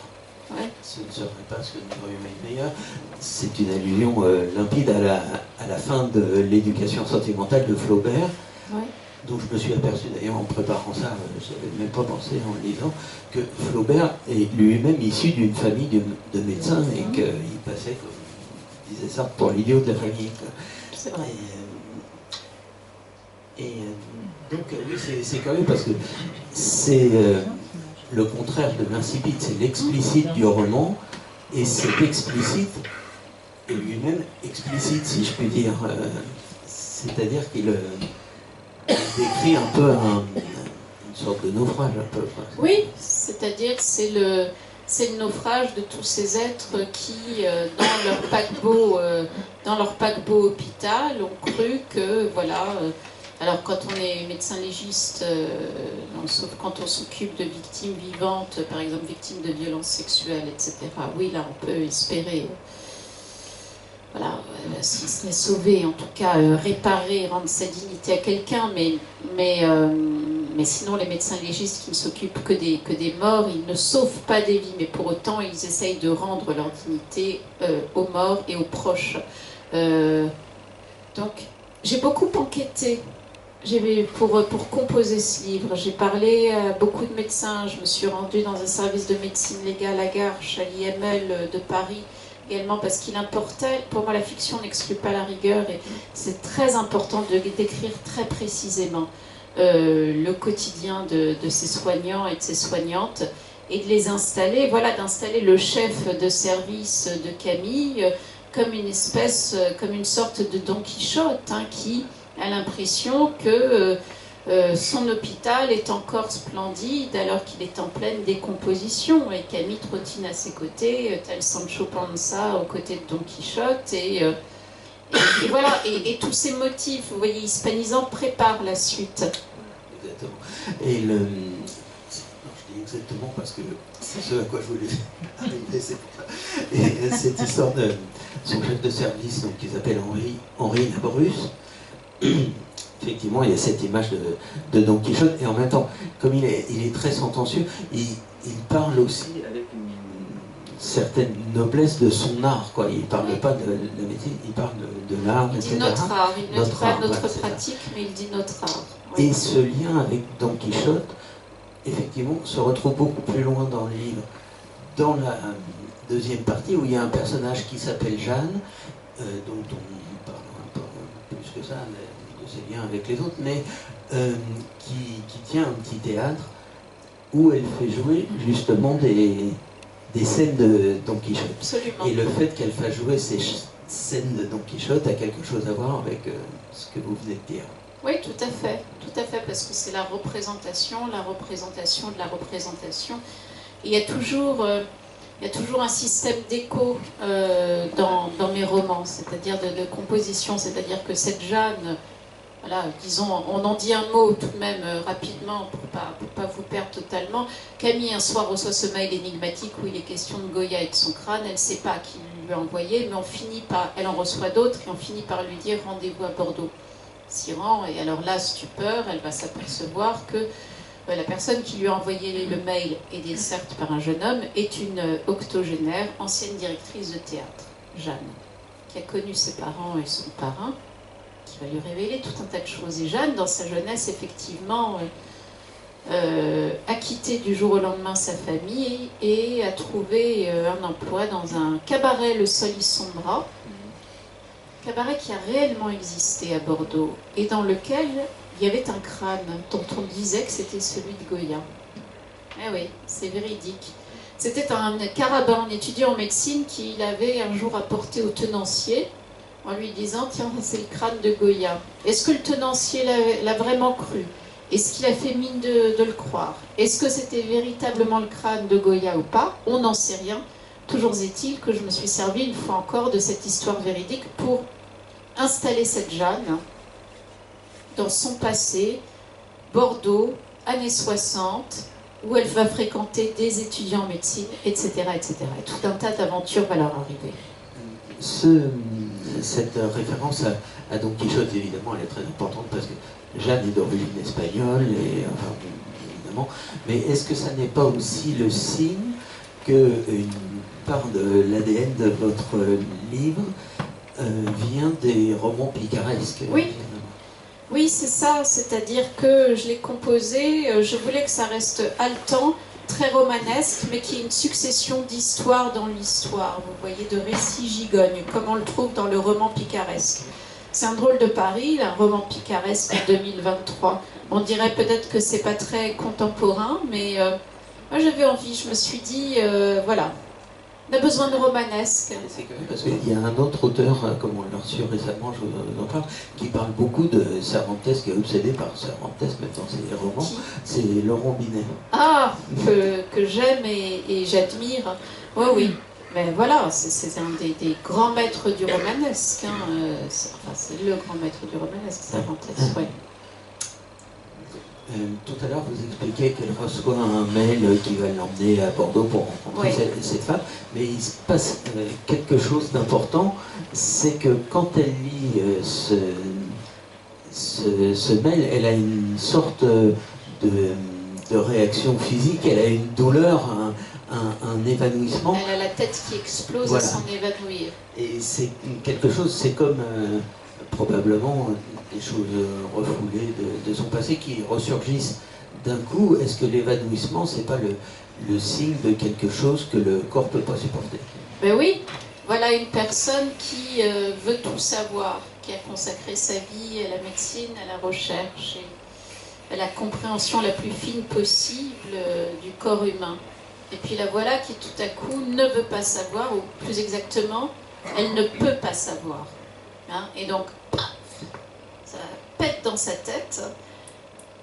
Ouais. Ce ne serait pas ce que nous aurions eu de meilleur. C'est une allusion limpide à la fin de l'éducation sentimentale de Flaubert, Ouais. dont je me suis aperçu d'ailleurs en préparant ça, je n'avais même pas pensé en le lisant, que Flaubert est lui-même issu d'une famille de médecins et qu'il passait, comme il disait ça, pour l'idiot de la famille. C'est vrai. Donc oui, c'est curieux parce que c'est le contraire de l'insipide, c'est l'explicite du roman, et cet explicite est lui-même explicite, si je puis dire. C'est-à-dire qu'il décrit un peu une sorte de naufrage, un peu. Oui, c'est-à-dire que c'est le naufrage de tous ces êtres qui, dans leur paquebot hôpital, ont cru que, voilà... alors quand on est médecin légiste, sauf quand on s'occupe de victimes vivantes, par exemple victimes de violences sexuelles, etc., oui, là on peut espérer, voilà, si ce n'est sauver, en tout cas réparer, rendre sa dignité à quelqu'un, mais sinon les médecins légistes qui ne s'occupent que des morts, ils ne sauvent pas des vies, mais pour autant ils essayent de rendre leur dignité aux morts et aux proches. Donc j'ai beaucoup enquêté. Pour composer ce livre, j'ai parlé à beaucoup de médecins. Je me suis rendue dans un service de médecine légale à Garches, à l'IML de Paris, également parce qu'il importait. Pour moi, la fiction n'exclut pas la rigueur et c'est très important de décrire très précisément le quotidien de ces soignants et de ces soignantes et de les installer, voilà, d'installer le chef de service de Camille comme une sorte de Don Quichotte qui a l'impression que son hôpital est encore splendide alors qu'il est en pleine décomposition et Camille trottine à ses côtés, tel Sancho Panza aux côtés de Don Quichotte et voilà, et tous ces motifs, vous voyez, hispanisants préparent la suite. Exactement. Et non, je dis exactement parce que c'est ce à quoi je voulais arriver, c'est pour ça. Et cette histoire de son chef de service, donc, qui s'appelle Henri Labrusse, effectivement, il y a cette image de Don Quichotte, et en même temps, comme il est très sentencieux, il parle aussi avec une certaine noblesse de son art, quoi. Il ne parle pas de la médecine, il parle de l'art, il etc. dit notre art, il ne dit pas notre voilà, pratique, mais il dit notre art. Oui. Et ce lien avec Don Quichotte, effectivement, se retrouve beaucoup plus loin dans le livre. Dans la deuxième partie, où il y a un personnage qui s'appelle Jeanne, dont on parle un peu plus que ça, mais de ses liens avec les autres, mais qui tient un petit théâtre où elle fait jouer justement des scènes de Don Quichotte. Absolument. Et le fait qu'elle fasse jouer ces scènes de Don Quichotte a quelque chose à voir avec ce que vous venez de dire. Oui, tout à fait, parce que c'est la représentation de la représentation. Et il y a toujours un système d'écho dans mes romans, c'est-à-dire de composition, c'est-à-dire que cette Jeanne, voilà, disons, on en dit un mot tout de même rapidement pour pas vous perdre totalement. Camille, un soir, reçoit ce mail énigmatique où il est question de Goya et de son crâne. Elle ne sait pas qui lui a envoyé, mais elle en reçoit d'autres et on finit par lui dire rendez-vous à Bordeaux. S'y rend, et alors là, stupeur, elle va s'apercevoir que la personne qui lui a envoyé le mail, aidée certes par un jeune homme, est une octogénaire, ancienne directrice de théâtre, Jeanne, qui a connu ses parents et son parrain, qui va lui révéler tout un tas de choses. Et Jeanne, dans sa jeunesse, effectivement, a quitté du jour au lendemain sa famille et a trouvé un emploi dans un cabaret, Le Sol y Sombra, cabaret qui a réellement existé à Bordeaux et dans lequel il y avait un crâne dont on disait que c'était celui de Goya. Eh oui, c'est véridique. C'était un carabin, un étudiant en médecine qui l'avait un jour apporté au tenancier en lui disant « Tiens, c'est le crâne de Goya ». Est-ce que le tenancier l'a vraiment cru? Est-ce qu'il a fait mine de le croire? Est-ce que c'était véritablement le crâne de Goya ou pas? On n'en sait rien. Toujours est-il que je me suis servi une fois encore de cette histoire véridique pour installer cette Jeanne dans son passé, Bordeaux, années 60, où elle va fréquenter des étudiants en médecine, etc. etc. Et tout un tas d'aventures va leur arriver. Cette référence à Don Quichotte, évidemment, elle est très importante parce que Jeanne est d'origine espagnole, et, enfin, évidemment. Mais est-ce que ça n'est pas aussi le signe qu'une part de l'ADN de votre livre vient des romans picaresques? Oui. Oui, c'est ça, c'est-à-dire que je l'ai composé, je voulais que ça reste haletant, très romanesque, mais qu'il y ait une succession d'histoires dans l'histoire, vous voyez, de récits gigognes, comme on le trouve dans le roman picaresque. C'est un drôle de pari, un roman picaresque en 2023. On dirait peut-être que c'est pas très contemporain, mais moi j'avais envie, je me suis dit, voilà, on a besoin de romanesque. C'est curieux parce qu'il y a un autre auteur, comme on l'a reçu récemment, je vous en parle, qui parle beaucoup de Cervantes, qui est obsédé par Cervantes, même dans ses romans. C'est Laurent Binet. Ah, que j'aime et j'admire. Oui, oui. Mais voilà, c'est un des grands maîtres du romanesque. Hein. C'est le grand maître du romanesque, Cervantes. Ouais. Tout à l'heure, vous expliquiez qu'elle reçoit un mail qui va l'emmener à Bordeaux pour rencontrer cette femme, mais il se passe quelque chose d'important, c'est que quand elle lit ce mail, elle a une sorte de réaction physique, elle a une douleur, un évanouissement. Elle a la tête qui explose à s'en évanouir. Et c'est quelque chose, c'est comme probablement des choses refoulées de son passé qui ressurgissent d'un coup. Est-ce que l'évanouissement, c'est pas le signe de quelque chose que le corps peut pas supporter? Ben oui, voilà une personne qui veut tout savoir, qui a consacré sa vie à la médecine, à la recherche et à la compréhension la plus fine possible du corps humain. Et puis la voilà qui tout à coup ne veut pas savoir, ou plus exactement, elle ne peut pas savoir. Hein, et donc, ça pète dans sa tête.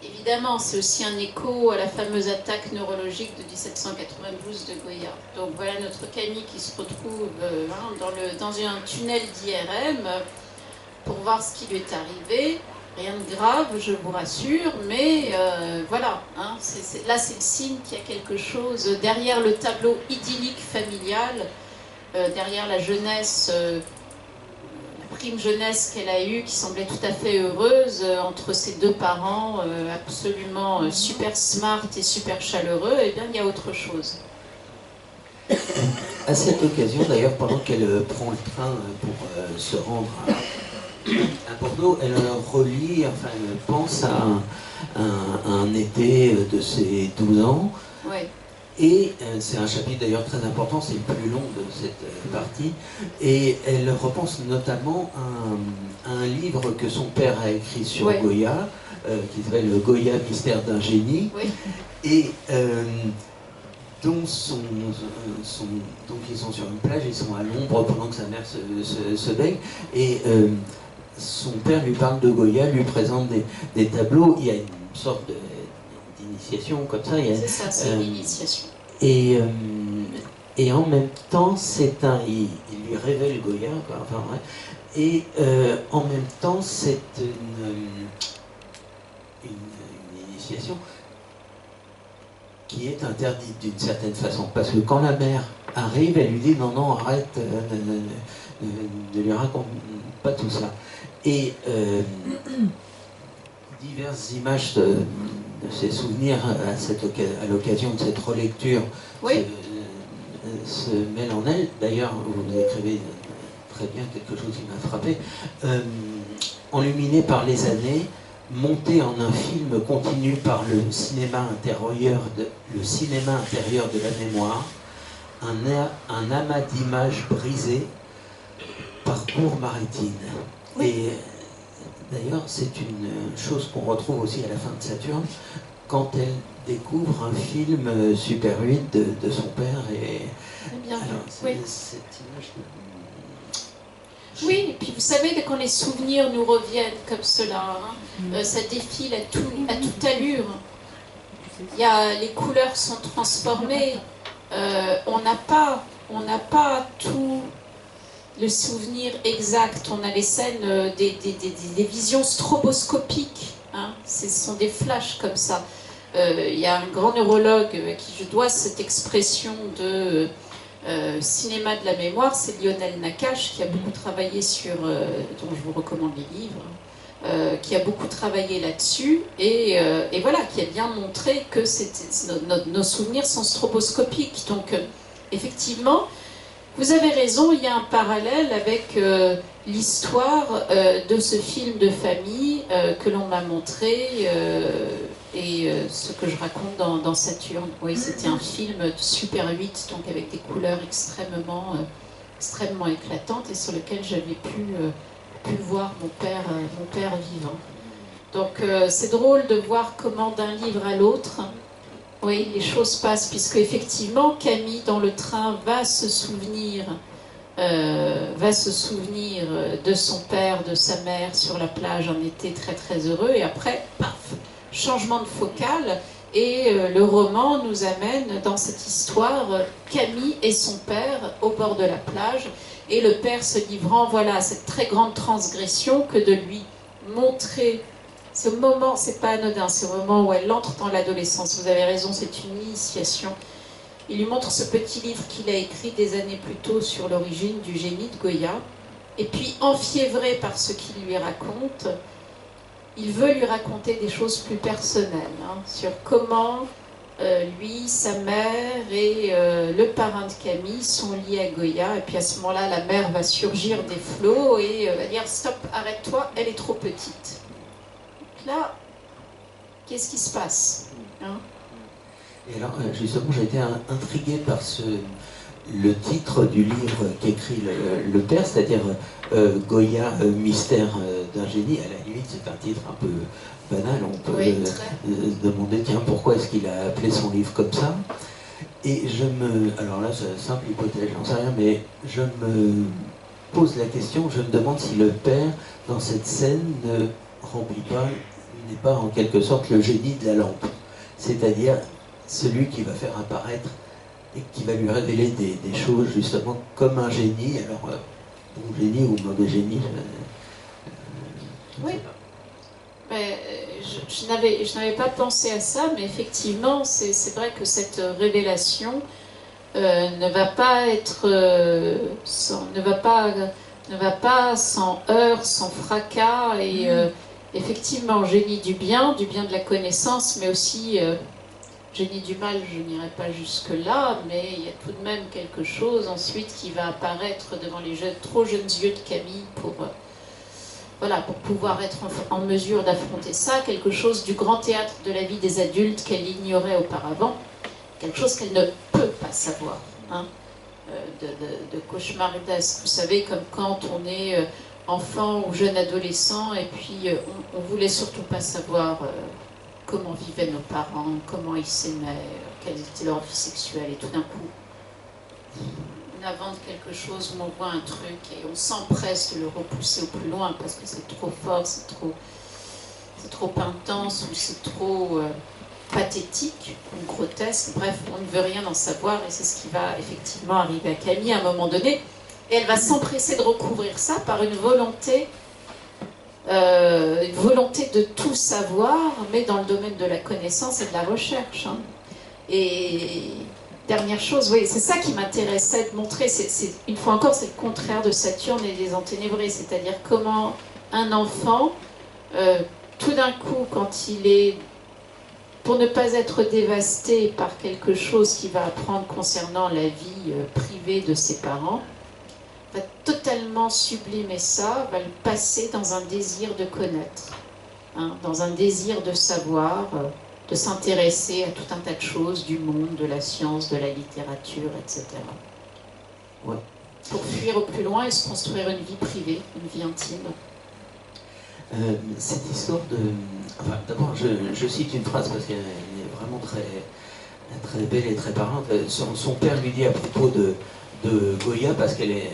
Évidemment, c'est aussi un écho à la fameuse attaque neurologique de 1792 de Goya. Donc voilà notre Camille qui se retrouve dans un tunnel d'IRM pour voir ce qui lui est arrivé. Rien de grave, je vous rassure, mais voilà. Hein, là, c'est le signe qu'il y a quelque chose derrière le tableau idyllique familial, derrière la jeunesse... prime jeunesse qu'elle a eue, qui semblait tout à fait heureuse entre ses deux parents, absolument super smart et super chaleureux, et bien il y a autre chose. À cette occasion, d'ailleurs, pendant qu'elle prend le train pour se rendre à Bordeaux, elle relit, enfin, elle pense à un été de ses 12 ans. Ouais. Et c'est un chapitre d'ailleurs très important, c'est le plus long de cette partie, et elle repense notamment à un livre que son père a écrit sur Goya, qui s'appelle Goya, mystère d'un génie, et donc ils sont sur une plage, ils sont à l'ombre pendant que sa mère se baigne, et son père lui parle de Goya, lui présente des tableaux, il y a une sorte d'initiation comme ça. C'est ça, c'est l'initiation. Et en même temps, il lui révèle Goya, quoi, enfin ouais, et en même temps, c'est une initiation qui est interdite d'une certaine façon, parce que quand la mère arrive, elle lui dit non, non, arrête, ne lui raconte pas tout ça. Et diverses images de ses souvenirs à l'occasion de cette relecture se mêlent en elle. D'ailleurs, vous écrivez très bien quelque chose qui m'a frappé. Enluminé par les années, monté en un film continu par le cinéma intérieur de la mémoire, un amas d'images brisées, parcours Maritine. Et d'ailleurs, c'est une chose qu'on retrouve aussi à la fin de Saturne, quand elle découvre un film Super 8 de son père. Et bien alors, vu. cette image, Oui, et puis vous savez, quand les souvenirs nous reviennent comme cela, hein, ça défile à toute allure. Les couleurs sont transformées. On n'a pas tout le souvenir exact. On a les scènes, des visions stroboscopiques. Hein. Ce sont des flashs comme ça. Il y a un grand neurologue à qui je dois cette expression de cinéma de la mémoire, c'est Lionel Nakache, qui a beaucoup travaillé sur, dont je vous recommande les livres, qui a beaucoup travaillé là-dessus, et voilà, qui a bien montré que nos souvenirs sont stroboscopiques. Donc, effectivement, vous avez raison, il y a un parallèle avec l'histoire de ce film de famille que l'on m'a montré, et ce que je raconte dans Saturne. Oui, c'était un film de Super 8, donc avec des couleurs extrêmement éclatantes, et sur lequel j'avais pu voir mon père vivant. Donc c'est drôle de voir comment d'un livre à l'autre, oui, les choses passent, puisque effectivement Camille dans le train va se souvenir de son père, de sa mère sur la plage un été très très heureux, et après, paf, changement de focale, et le roman nous amène dans cette histoire Camille et son père au bord de la plage, et le père se livrant, voilà, à cette très grande transgression que de lui montrer ce moment. C'est pas anodin, c'est au moment où elle entre dans l'adolescence. Vous avez raison, c'est une initiation. Il lui montre ce petit livre qu'il a écrit des années plus tôt sur l'origine du génie de Goya, et puis enfiévré par ce qu'il lui raconte, il veut lui raconter des choses plus personnelles, hein, sur comment lui, sa mère et le parrain de Camille sont liés à Goya. Et puis à ce moment-là, la mère va surgir des flots et va dire « Stop, arrête-toi, elle est trop petite ». Donc là, qu'est-ce qui se passe, hein? Et alors, justement, j'ai été intrigué par le titre du livre qu'écrit le père, c'est-à-dire Goya, mystère d'un génie. À la limite, c'est un titre un peu banal. On peut demander, tiens, pourquoi est-ce qu'il a appelé son livre comme ça? Et alors là, c'est simple hypothèse, j'en sais rien, mais je me pose la question, je me demande si le père, dans cette scène, n'est pas en quelque sorte le génie de la lampe. C'est-à-dire celui qui va faire apparaître et qui va lui révéler des choses justement comme un génie. Alors, bon génie ou mauvais génie, oui. Mais, je n'avais pas pensé à ça, mais effectivement, c'est vrai que cette révélation ne va pas être ne va pas sans heurts, sans fracas, et effectivement, génie du bien de la connaissance, mais aussi génie du mal, je n'irai pas jusque-là, mais il y a tout de même quelque chose ensuite qui va apparaître devant les trop jeunes yeux de Camille pour pouvoir être en mesure d'affronter ça, quelque chose du grand théâtre de la vie des adultes qu'elle ignorait auparavant, quelque chose qu'elle ne peut pas savoir, hein, de cauchemardesque. Vous savez, comme quand on est enfant ou jeune adolescent, et puis on voulait surtout pas savoir comment vivaient nos parents, comment ils s'aimaient, quelle était leur vie sexuelle, et tout d'un coup, on invente quelque chose où on voit un truc et on s'empresse de le repousser au plus loin parce que c'est trop fort, c'est trop intense, ou c'est trop pathétique ou grotesque. Bref, on ne veut rien en savoir, et c'est ce qui va effectivement arriver à Camille à un moment donné. Et elle va s'empresser de recouvrir ça par une volonté de tout savoir, mais dans le domaine de la connaissance et de la recherche. Hein. Et dernière chose, oui, c'est ça qui m'intéressait de montrer, une fois encore, c'est le contraire de Saturne et des Enténébrés, c'est-à-dire comment un enfant, tout d'un coup, quand il est, pour ne pas être dévasté par quelque chose qu'il va apprendre concernant la vie privée de ses parents, va totalement sublimer ça, va le passer dans un désir de connaître, hein, dans un désir de savoir, de s'intéresser à tout un tas de choses, du monde, de la science, de la littérature, etc. Ouais. Pour fuir au plus loin et se construire une vie privée, une vie intime. Cette histoire de... Enfin, d'abord, je cite une phrase parce qu'elle est vraiment très, très belle et très parlante. Son père lui dit à propos de Goya, parce qu'elle est...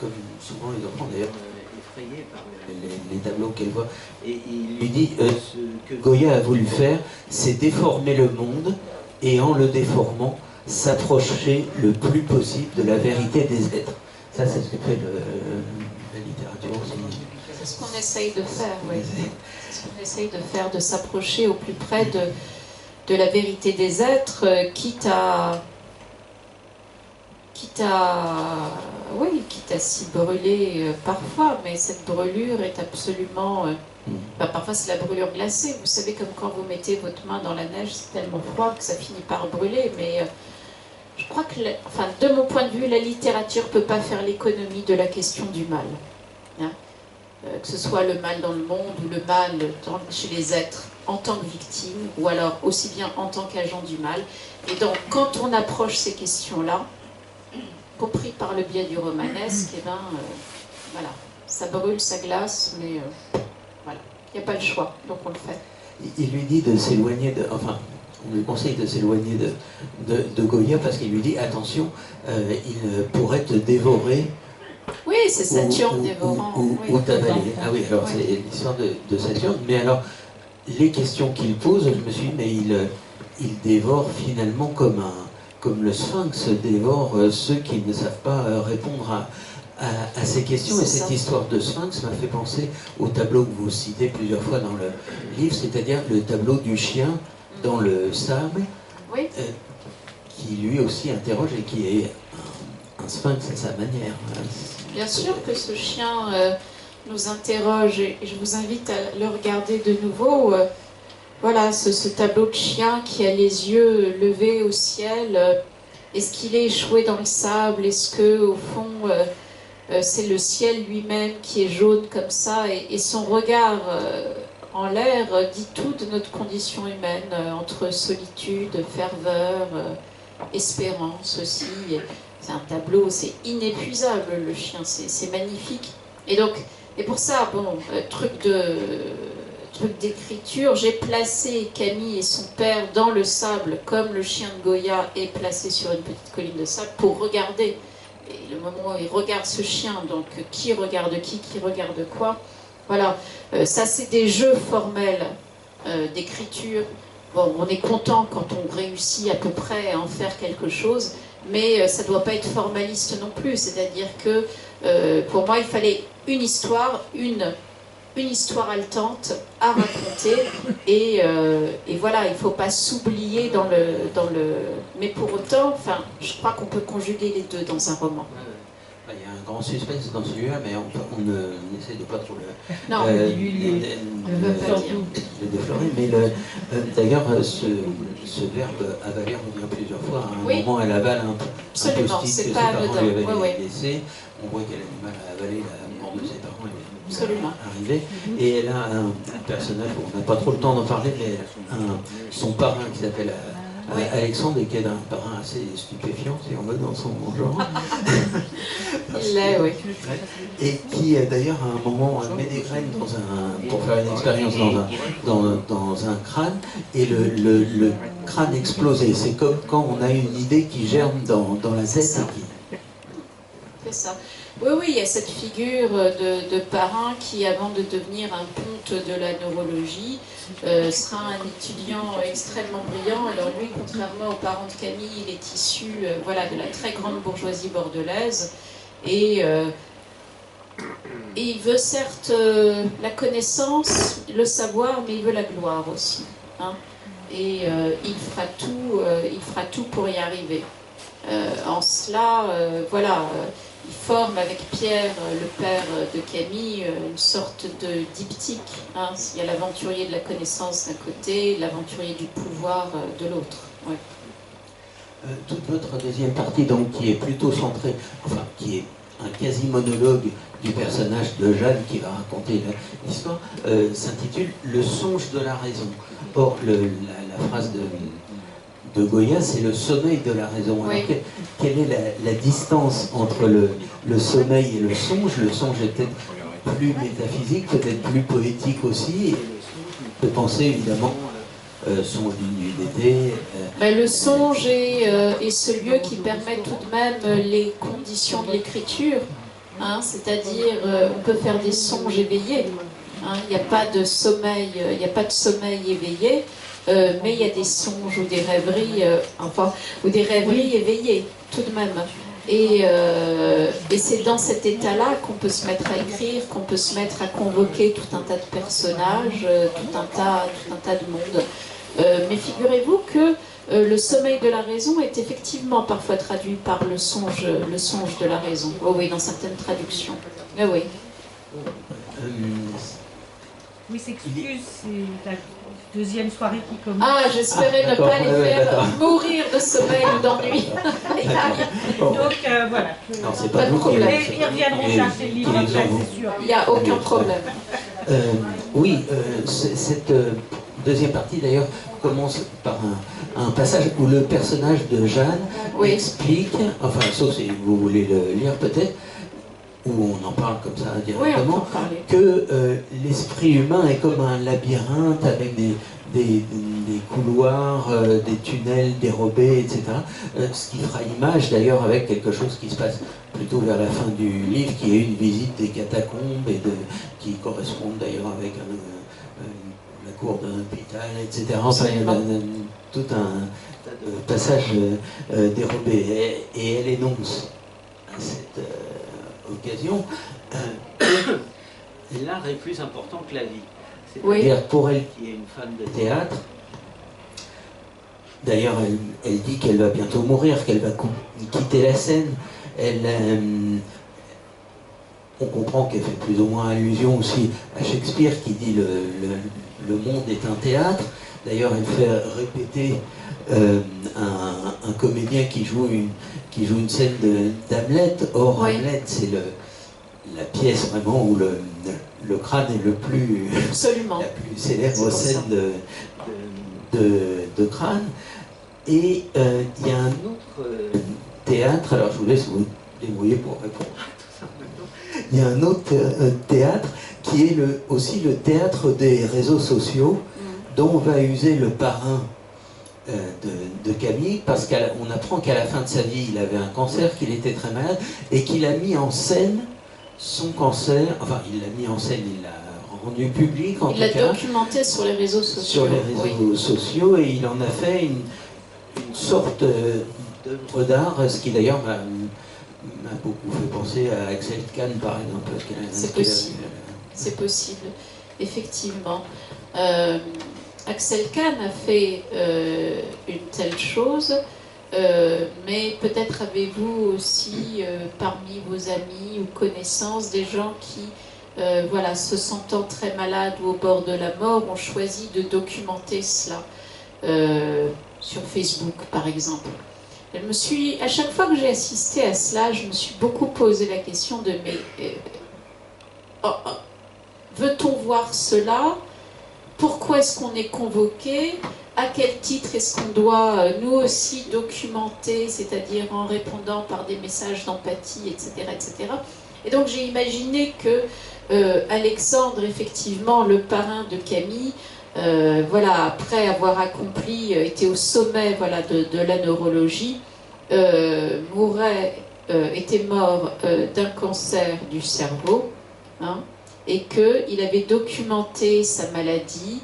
comme souvent les enfants d'ailleurs, effrayés par les tableaux qu'elle voit. Et il lui dit ce que Goya a voulu faire, c'est déformer le monde et en le déformant, s'approcher le plus possible de la vérité des êtres. Ça, c'est ce que fait la littérature aussi. C'est ce qu'on essaye de faire, oui. C'est ce qu'on essaye de faire, de s'approcher au plus près de la vérité des êtres, quitte à s'y brûler parfois, mais cette brûlure est absolument... parfois c'est la brûlure glacée, vous savez, comme quand vous mettez votre main dans la neige, c'est tellement froid que ça finit par brûler, mais je crois que, de mon point de vue, la littérature ne peut pas faire l'économie de la question du mal. Hein, que ce soit le mal dans le monde ou le mal chez les êtres en tant que victime, ou alors aussi bien en tant qu'agent du mal. Et donc, quand on approche ces questions-là, compris par le biais du romanesque, et voilà, ça brûle, ça glace, mais voilà, il n'y a pas le choix, donc on le fait. Il lui dit de s'éloigner on lui conseille de s'éloigner de Goya parce qu'il lui dit attention, il pourrait te dévorer. Oui, c'est Saturne dévorant. Ou t'avaler. Ah oui, alors c'est l'histoire de Saturne. Mais alors, les questions qu'il pose, je me suis dit, mais il dévore finalement comme le Sphinx dévore ceux qui ne savent pas répondre à ces questions. Et cette histoire de Sphinx m'a fait penser au tableau que vous citez plusieurs fois dans le livre, c'est-à-dire le tableau du chien dans le sable, qui lui aussi interroge et qui est un Sphinx à sa manière. Bien sûr que ce chien nous interroge et je vous invite à le regarder de nouveau. Voilà, ce tableau de chien qui a les yeux levés au ciel. Est-ce qu'il est échoué dans le sable? Est-ce que, au fond, c'est le ciel lui-même qui est jaune comme ça et son regard en l'air dit tout de notre condition humaine, entre solitude, ferveur, espérance aussi. C'est un tableau, c'est inépuisable le chien, c'est magnifique. Et donc, et pour ça, bon, truc d'écriture, j'ai placé Camille et son père dans le sable, comme le chien de Goya est placé sur une petite colline de sable, pour regarder. Et le moment où il regarde ce chien, donc qui regarde qui regarde quoi, voilà. Ça, c'est des jeux formels d'écriture. Bon, on est content quand on réussit à peu près à en faire quelque chose, mais ça ne doit pas être formaliste non plus. C'est-à-dire que, pour moi, il fallait une histoire haletante à raconter, et voilà, il ne faut pas s'oublier dans le... Mais pour autant, je crois qu'on peut conjuguer les deux dans un roman. Il y a un grand suspense dans celui-là, mais on essaie de pas trop le déflorer. Mais d'ailleurs, ce verbe avaler revient plusieurs fois. À un moment, elle avale un post-it que ses parents lui avaient laissé. On voit qu'elle a du mal à avaler la mort de ses parents. Absolument. Arrivé. Et elle a un personnage, on n'a pas trop le temps d'en parler, mais son parrain qui s'appelle Alexandre, et qui est un parrain assez stupéfiant, si on veut, dans son genre. Il l'est, oui. Et qui, d'ailleurs, à un moment, met des graines pour faire une expérience dans un crâne, et le crâne explosé. C'est comme quand on a une idée qui germe dans la tête. C'est ça. Oui, il y a cette figure de parrain qui, avant de devenir un ponte de la neurologie, sera un étudiant extrêmement brillant. Alors lui, contrairement aux parents de Camille, il est issu de la très grande bourgeoisie bordelaise. Et il veut certes la connaissance, le savoir, mais il veut la gloire aussi. Hein. Et il fera tout pour y arriver. En cela, il forme avec Pierre, le père de Camille, une sorte de diptyque. Hein. Il y a l'aventurier de la connaissance d'un côté, l'aventurier du pouvoir de l'autre. Ouais. Toute votre deuxième partie, donc, qui est plutôt centrée, qui est un quasi-monologue du personnage de Jeanne qui va raconter l'histoire, s'intitule « Le songe de la raison ». Or, la phrase de Goya, c'est le sommeil de la raison. Alors, quelle est la distance entre le sommeil et le songe? Le songe est peut-être plus métaphysique, peut-être plus poétique aussi. Et on peut penser évidemment songe d'une nuit d'été. Le songe est ce lieu qui permet tout de même les conditions de l'écriture. hein, c'est-à-dire on peut faire des songes éveillés. Hein, il n'y a pas de sommeil, éveillé, mais il y a des songes ou des rêveries, ou des rêveries éveillées, tout de même. Et c'est dans cet état-là qu'on peut se mettre à écrire, qu'on peut se mettre à convoquer tout un tas de personnages, tout un tas de mondes. Mais figurez-vous que le sommeil de la raison est effectivement parfois traduit par le songe de la raison. Oh oui, dans certaines traductions. Ah oui. Oui, s'excuse, c'est la deuxième soirée qui commence. Ah, j'espérais ne pas les faire mourir de sommeil ou d'ennui. Donc voilà. Alors, c'est pas de problème. Ils reviendront chercher le livre après, c'est sûr. Il n'y a aucun problème. Oui, cette deuxième partie d'ailleurs commence par un passage où le personnage de Jeanne explique, enfin sauf si vous voulez le lire peut-être, où on en parle comme ça directement, que l'esprit humain est comme un labyrinthe avec des couloirs, des tunnels dérobés, etc. Ce qui fera image d'ailleurs avec quelque chose qui se passe plutôt vers la fin du livre, qui est une visite des catacombes, qui correspond d'ailleurs avec la cour d'un hôpital, etc. Enfin, il y a tout un tas de passages dérobés. Et elle énonce à cette occasion, l'art est plus important que la vie. C'est-à-dire pour elle qui est une fan de théâtre, d'ailleurs elle dit qu'elle va bientôt mourir, qu'elle va quitter la scène. On comprend qu'elle fait plus ou moins allusion aussi à Shakespeare qui dit le monde est un théâtre. D'ailleurs elle fait répéter un comédien qui joue une scène d'Hamlet. Or Hamlet c'est la pièce vraiment où le crâne est la plus célèbre scène de crâne. Et il y a un autre théâtre, alors je vous laisse vous débrouiller pour répondre tout simplement. Il y a un autre théâtre qui est aussi le théâtre des réseaux sociaux, dont va user le parrain de Camille, parce qu'on apprend qu'à la fin de sa vie il avait un cancer, qu'il était très malade et qu'il a mis en scène son cancer, enfin il l'a mis en scène, il l'a rendu public en tout cas. Il l'a documenté sur les réseaux sociaux. Sur les réseaux sociaux, et il en a fait une sorte d'œuvre d'art, ce qui d'ailleurs m'a beaucoup fait penser à Axel Kahn par exemple. C'est possible, c'est possible, effectivement. Axel Kahn a fait une telle chose, mais peut-être avez-vous aussi parmi vos amis ou connaissances des gens qui, voilà, se sentant très malades ou au bord de la mort, ont choisi de documenter cela sur Facebook par exemple. À chaque fois que j'ai assisté à cela, je me suis beaucoup posé la question de veut-on voir cela? Pourquoi est-ce qu'on est convoqué? À quel titre est-ce qu'on doit nous aussi documenter, c'est-à-dire en répondant par des messages d'empathie, etc., etc. Et donc j'ai imaginé que Alexandre, effectivement, le parrain de Camille, voilà, après avoir accompli, était au sommet, voilà, de la neurologie, était mort d'un cancer du cerveau, hein, et qu'il avait documenté sa maladie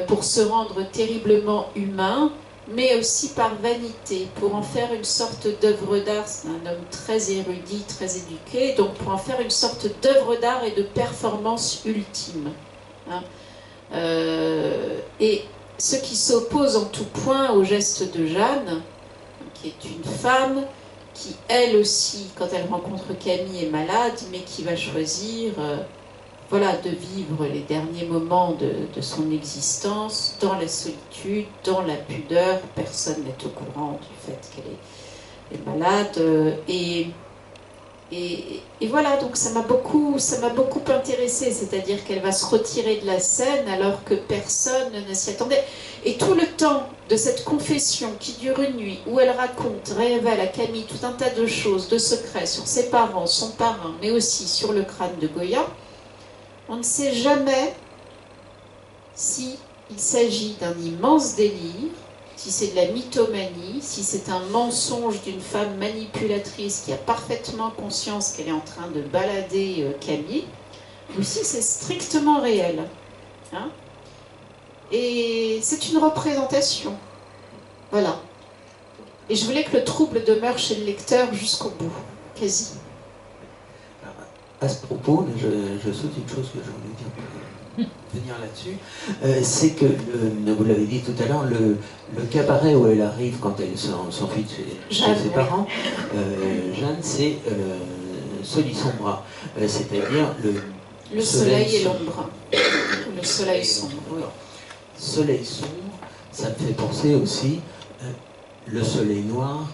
pour se rendre terriblement humain, mais aussi par vanité, pour en faire une sorte d'œuvre d'art. C'est un homme très érudit, très éduqué, donc pour en faire une sorte d'œuvre d'art et de performance ultime. Hein. Et ce qui s'oppose en tout point au geste de Jeanne, qui est une femme qui, elle aussi, quand elle rencontre Camille, est malade, mais qui va choisir voilà, de vivre les derniers moments de son existence dans la solitude, dans la pudeur. Personne n'est au courant du fait qu'elle est malade. Et voilà, donc ça m'a beaucoup intéressée, c'est-à-dire qu'elle va se retirer de la scène alors que personne ne s'y attendait. Et tout le temps de cette confession qui dure une nuit, où elle raconte, révèle à Camille tout un tas de choses, de secrets sur ses parents, son parrain, mais aussi sur le crâne de Goya, on ne sait jamais s'il s'agit d'un immense délire, si c'est de la mythomanie, si c'est un mensonge d'une femme manipulatrice qui a parfaitement conscience qu'elle est en train de balader Camille, ou si c'est strictement réel. Hein. Et c'est une représentation. Voilà. Et je voulais que le trouble demeure chez le lecteur jusqu'au bout, quasi. À ce propos, je saute une chose que je voulais dire, venir là-dessus, c'est que, vous l'avez dit tout à l'heure, le cabaret où elle arrive quand elle s'enfuit de chez ses parents, Jeanne, c'est Solissombra, c'est-à-dire le soleil et l'ombre. Le soleil sombre, oui. Soleil sombre, ça me fait penser aussi le soleil noir.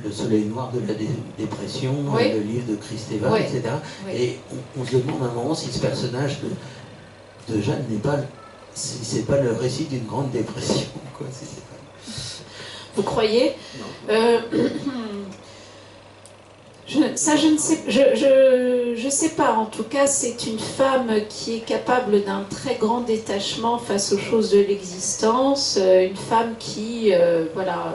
Le soleil noir de la dépression, oui. Le livre de Kristeva, oui. Etc. Oui. Et on se demande à un moment si ce personnage de Jeanne n'est pas, si c'est pas le récit d'une grande dépression. Quoi, si c'est pas... Vous croyez? Je ne sais pas. En tout cas, c'est une femme qui est capable d'un très grand détachement face aux choses de l'existence. Une femme qui, voilà,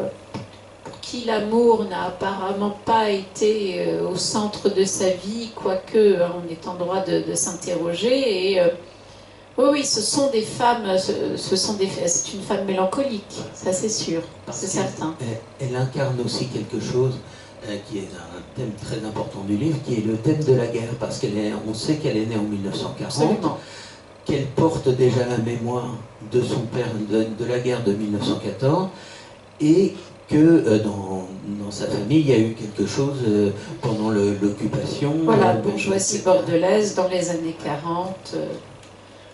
pour qui l'amour n'a apparemment pas été au centre de sa vie, quoique on est en droit de s'interroger. Et oui, ce sont des femmes, c'est une femme mélancolique, ça c'est sûr, c'est certain. Elle incarne aussi quelque chose qui est un thème très important du livre, qui est le thème de la guerre, parce qu'on sait qu'elle est née en 1940, absolument. Qu'elle porte déjà la mémoire de son père de la guerre de 1914, et que dans sa famille, il y a eu quelque chose pendant l'occupation. Voilà, bourgeoisie bordelaise dans les années 40,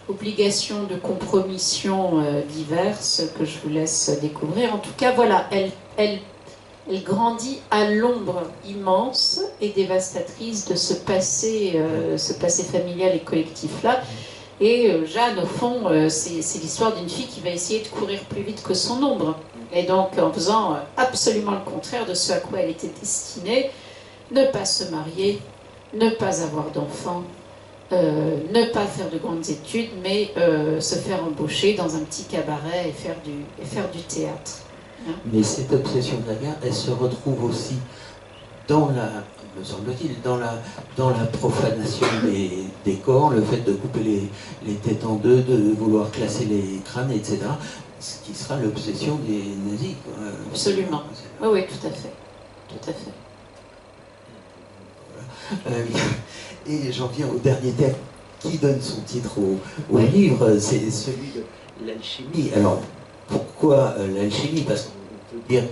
obligations de compromission diverses que je vous laisse découvrir. En tout cas, voilà, elle grandit à l'ombre immense et dévastatrice de ce passé familial et collectif-là. Et Jeanne, au fond, c'est l'histoire d'une fille qui va essayer de courir plus vite que son ombre. Et donc, en faisant absolument le contraire de ce à quoi elle était destinée, ne pas se marier, ne pas avoir d'enfants, ne pas faire de grandes études, mais se faire embaucher dans un petit cabaret et faire du théâtre. Hein? Mais cette obsession de la guerre, elle se retrouve aussi dans me semble-t-il, dans la profanation des corps, le fait de couper les têtes en deux, de vouloir classer les crânes, etc. Ce qui sera l'obsession des nazis. Quoi. Absolument. Oui, oui, tout à fait. Tout à fait. Voilà. Et j'en viens au dernier thème qui donne son titre au livre, c'est celui de l'alchimie. Alors, pourquoi l'alchimie? Parce qu'on peut dire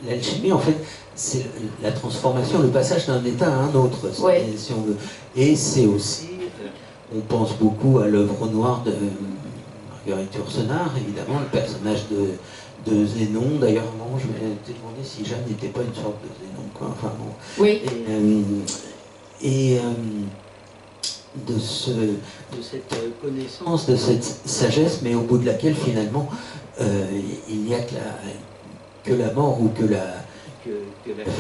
l'alchimie, en fait, c'est la transformation, le passage d'un état à un autre, si on veut. Et c'est aussi, on pense beaucoup à l'œuvre noire de Marguerite Yourcenar, évidemment, le personnage de Zénon. D'ailleurs, avant, je me suis demandé si Jeanne n'était pas une sorte de Zénon, quoi. Enfin, bon. Oui. Et de cette connaissance, de cette sagesse, mais au bout de laquelle, finalement, il n'y a que la mort ou que la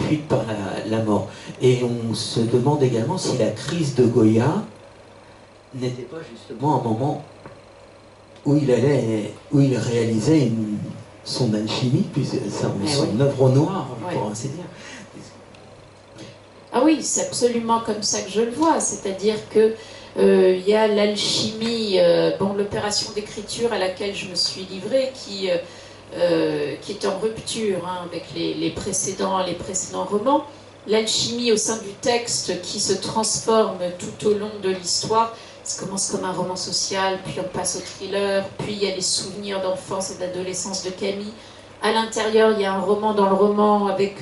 fuite par la mort. Et on se demande également si la crise de Goya n'était pas justement un moment où il réalisait son alchimie, puis son œuvre noire, pour ainsi dire. Ah oui, c'est absolument comme ça que je le vois, c'est-à-dire que il y a l'alchimie, l'opération d'écriture à laquelle je me suis livrée, qui est en rupture avec les précédents romans. L'alchimie au sein du texte qui se transforme tout au long de l'histoire. Ça commence comme un roman social, puis on passe au thriller, puis il y a les souvenirs d'enfance et d'adolescence de Camille. À l'intérieur, il y a un roman dans le roman avec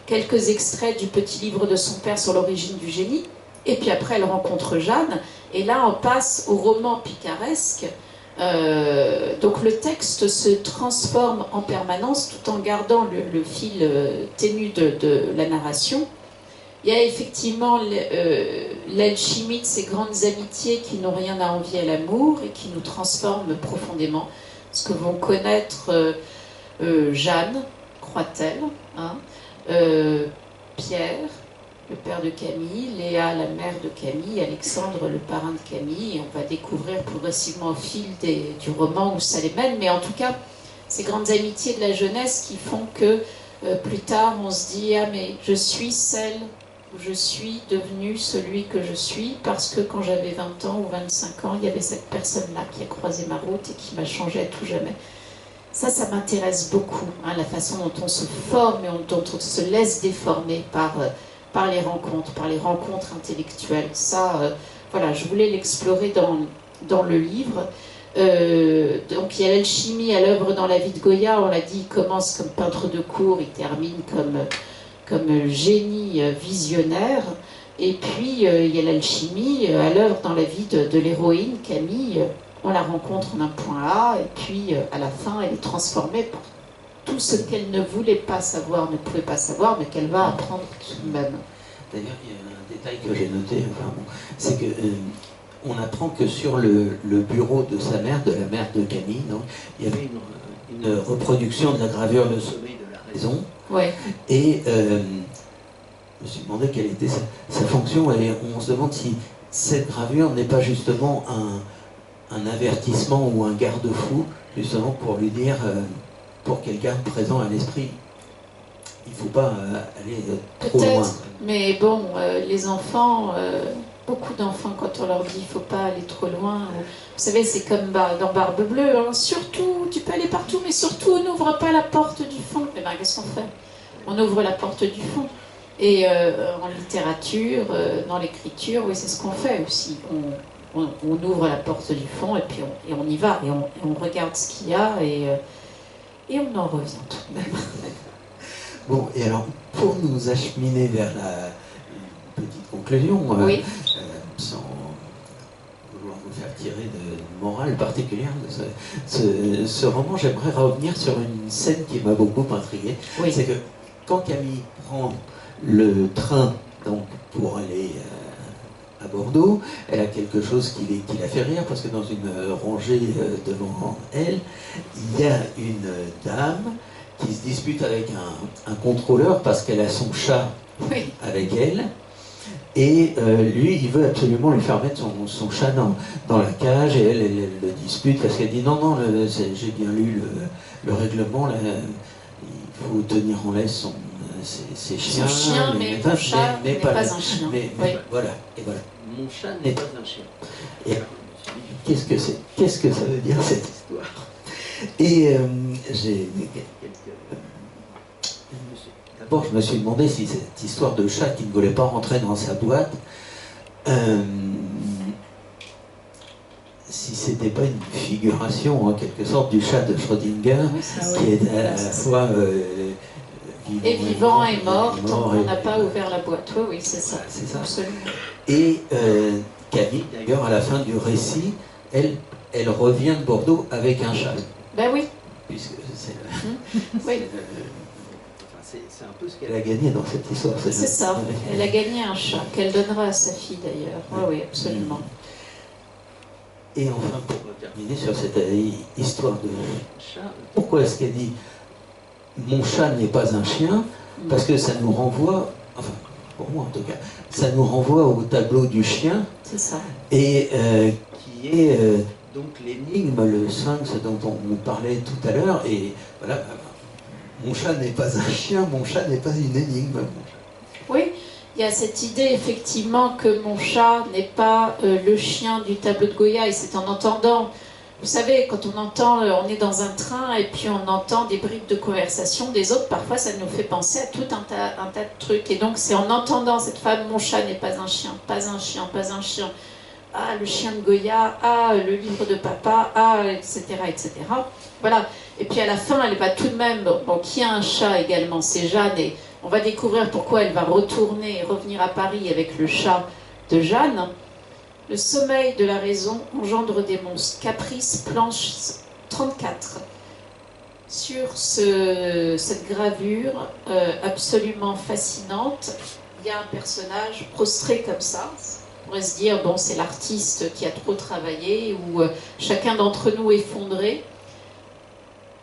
quelques extraits du petit livre de son père sur l'origine du génie. Et puis après, elle rencontre Jeanne. Et là, on passe au roman picaresque. Donc le texte se transforme en permanence tout en gardant le fil ténu de la narration. Il y a effectivement l'alchimie de ces grandes amitiés qui n'ont rien à envier à l'amour et qui nous transforment profondément. Ce que vont connaître Jeanne, croit-elle, Pierre, le père de Camille, Léa, la mère de Camille, Alexandre, le parrain de Camille, et on va découvrir progressivement au fil du roman où ça les mène, mais en tout cas, ces grandes amitiés de la jeunesse qui font que plus tard on se dit ah mais je suis celle où je suis devenue celui que je suis parce que quand j'avais 20 ans ou 25 ans il y avait cette personne-là qui a croisé ma route et qui m'a changé à tout jamais. Ça m'intéresse beaucoup, hein, la façon dont on se forme et dont on se laisse déformer par les rencontres intellectuelles. Ça, voilà, je voulais l'explorer dans le livre. Donc il y a l'alchimie à l'œuvre dans la vie de Goya, on l'a dit, il commence comme peintre de cour, il termine comme génie visionnaire. Et puis il y a l'alchimie à l'œuvre dans la vie de l'héroïne, Camille. On la rencontre en un point A, et puis à la fin, elle est transformée pour tout ce qu'elle ne voulait pas savoir, ne pouvait pas savoir, mais qu'elle va apprendre tout de même. D'ailleurs, il y a un détail que j'ai noté, enfin, bon, c'est que on apprend que sur le bureau de sa mère, de la mère de Camille, donc, il y avait une reproduction de la gravure Le sommeil de la raison. Ouais. Et je me suis demandé quelle était sa fonction, et on se demande si cette gravure n'est pas justement un avertissement ou un garde-fou, justement pour lui dire, pour qu'elle garde présent à l'esprit. Il ne faut pas aller trop loin. Peut-être, mais bon, les enfants, beaucoup d'enfants, quand on leur dit il ne faut pas aller trop loin, vous savez, c'est comme dans Barbe Bleue, hein, surtout, tu peux aller partout, mais surtout, n'ouvre pas la porte du fond. Mais ben, qu'est-ce qu'on fait? On ouvre la porte du fond. Et en littérature, dans l'écriture, oui, c'est ce qu'on fait aussi. On ouvre la porte du fond et puis on y va et on regarde ce qu'il y a et on en revient tout de même. Bon, et alors, pour nous acheminer vers une petite conclusion, oui. Sans vouloir vous faire tirer de morale particulière de ce roman, j'aimerais revenir sur une scène qui m'a beaucoup intrigué. Oui. C'est que quand Camille prend le train donc, pour aller à Bordeaux, elle a quelque chose qui la fait rire, parce que dans une rangée devant elle, il y a une dame qui se dispute avec un contrôleur parce qu'elle a son chat oui. avec elle, et lui, il veut absolument lui faire mettre son chat dans la cage, et elle le dispute parce qu'elle dit non, j'ai bien lu le règlement, là, il faut tenir en laisse ses chiens. Son chien, mais mon chat n'est pas un chien. Mais voilà, et voilà. Mon chat n'est pas un chien. Et qu'est-ce que c'est? Qu'est-ce que ça veut dire cette histoire? Et d'abord, je me suis demandé si cette histoire de chat qui ne voulait pas rentrer dans sa boîte, si c'était pas une figuration en quelque sorte du chat de Schrödinger, qui est à la fois vivant et mort, tant qu'on n'a pas ouvert la boîte. Oui, c'est ça. C'est ça. Absolument. Et Camille, d'ailleurs, à la fin du récit, elle revient de Bordeaux avec un chat. Ben oui. Puisque c'est oui. C'est un peu ce qu'elle a gagné dans cette histoire. C'est ça. Elle a gagné un chat, qu'elle donnera à sa fille d'ailleurs. Oui, absolument. Et enfin, pour terminer sur cette histoire de chat, pourquoi est-ce qu'elle dit « Mon chat n'est pas un chien » Parce que ça nous renvoie, enfin, pour moi en tout cas, ça nous renvoie au tableau du chien. C'est ça. Et qui est donc l'énigme, le sphinx dont on parlait tout à l'heure. Et voilà, mon chat n'est pas un chien, mon chat n'est pas une énigme. Oui, il y a cette idée effectivement que mon chat n'est pas le chien du tableau de Goya, et c'est en entendant, vous savez, quand on entend, on est dans un train et puis on entend des bribes de conversation des autres, parfois ça nous fait penser à tout un tas de trucs, et donc c'est en entendant cette femme, mon chat n'est pas un chien, pas un chien, pas un chien, ah le chien de Goya, ah le livre de papa, ah etc. etc. Voilà, et puis à la fin elle va tout de même, bon qui a un chat également, c'est Jeanne, et on va découvrir pourquoi elle va revenir à Paris avec le chat de Jeanne. Le sommeil de la raison engendre des monstres. Caprice, planche 34. Sur cette gravure absolument fascinante, il y a un personnage prostré comme ça. On pourrait se dire, bon, c'est l'artiste qui a trop travaillé, ou chacun d'entre nous effondré.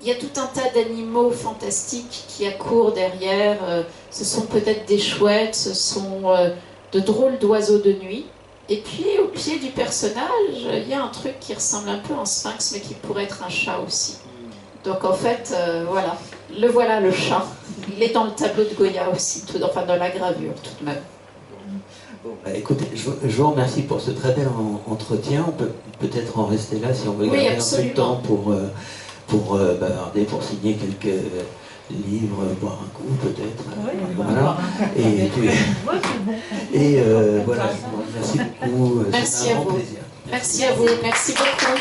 Il y a tout un tas d'animaux fantastiques qui accourent derrière. Ce sont peut-être des chouettes, ce sont de drôles d'oiseaux de nuit. Et puis, au pied du personnage, il y a un truc qui ressemble un peu à un sphinx, mais qui pourrait être un chat aussi. Donc en fait, voilà. Voilà le chat. Il est dans le tableau de Goya aussi, enfin dans la gravure tout de même. Bon, bah, écoutez, je vous remercie pour ce très bel entretien. On peut peut-être en rester là si on veut garder un peu de temps pour bavarder, pour signer quelques livres, boire un coup peut-être. Oui, voilà. Et puis, voilà, merci beaucoup. Merci à vous. Plaisir. Merci à vous. Merci beaucoup.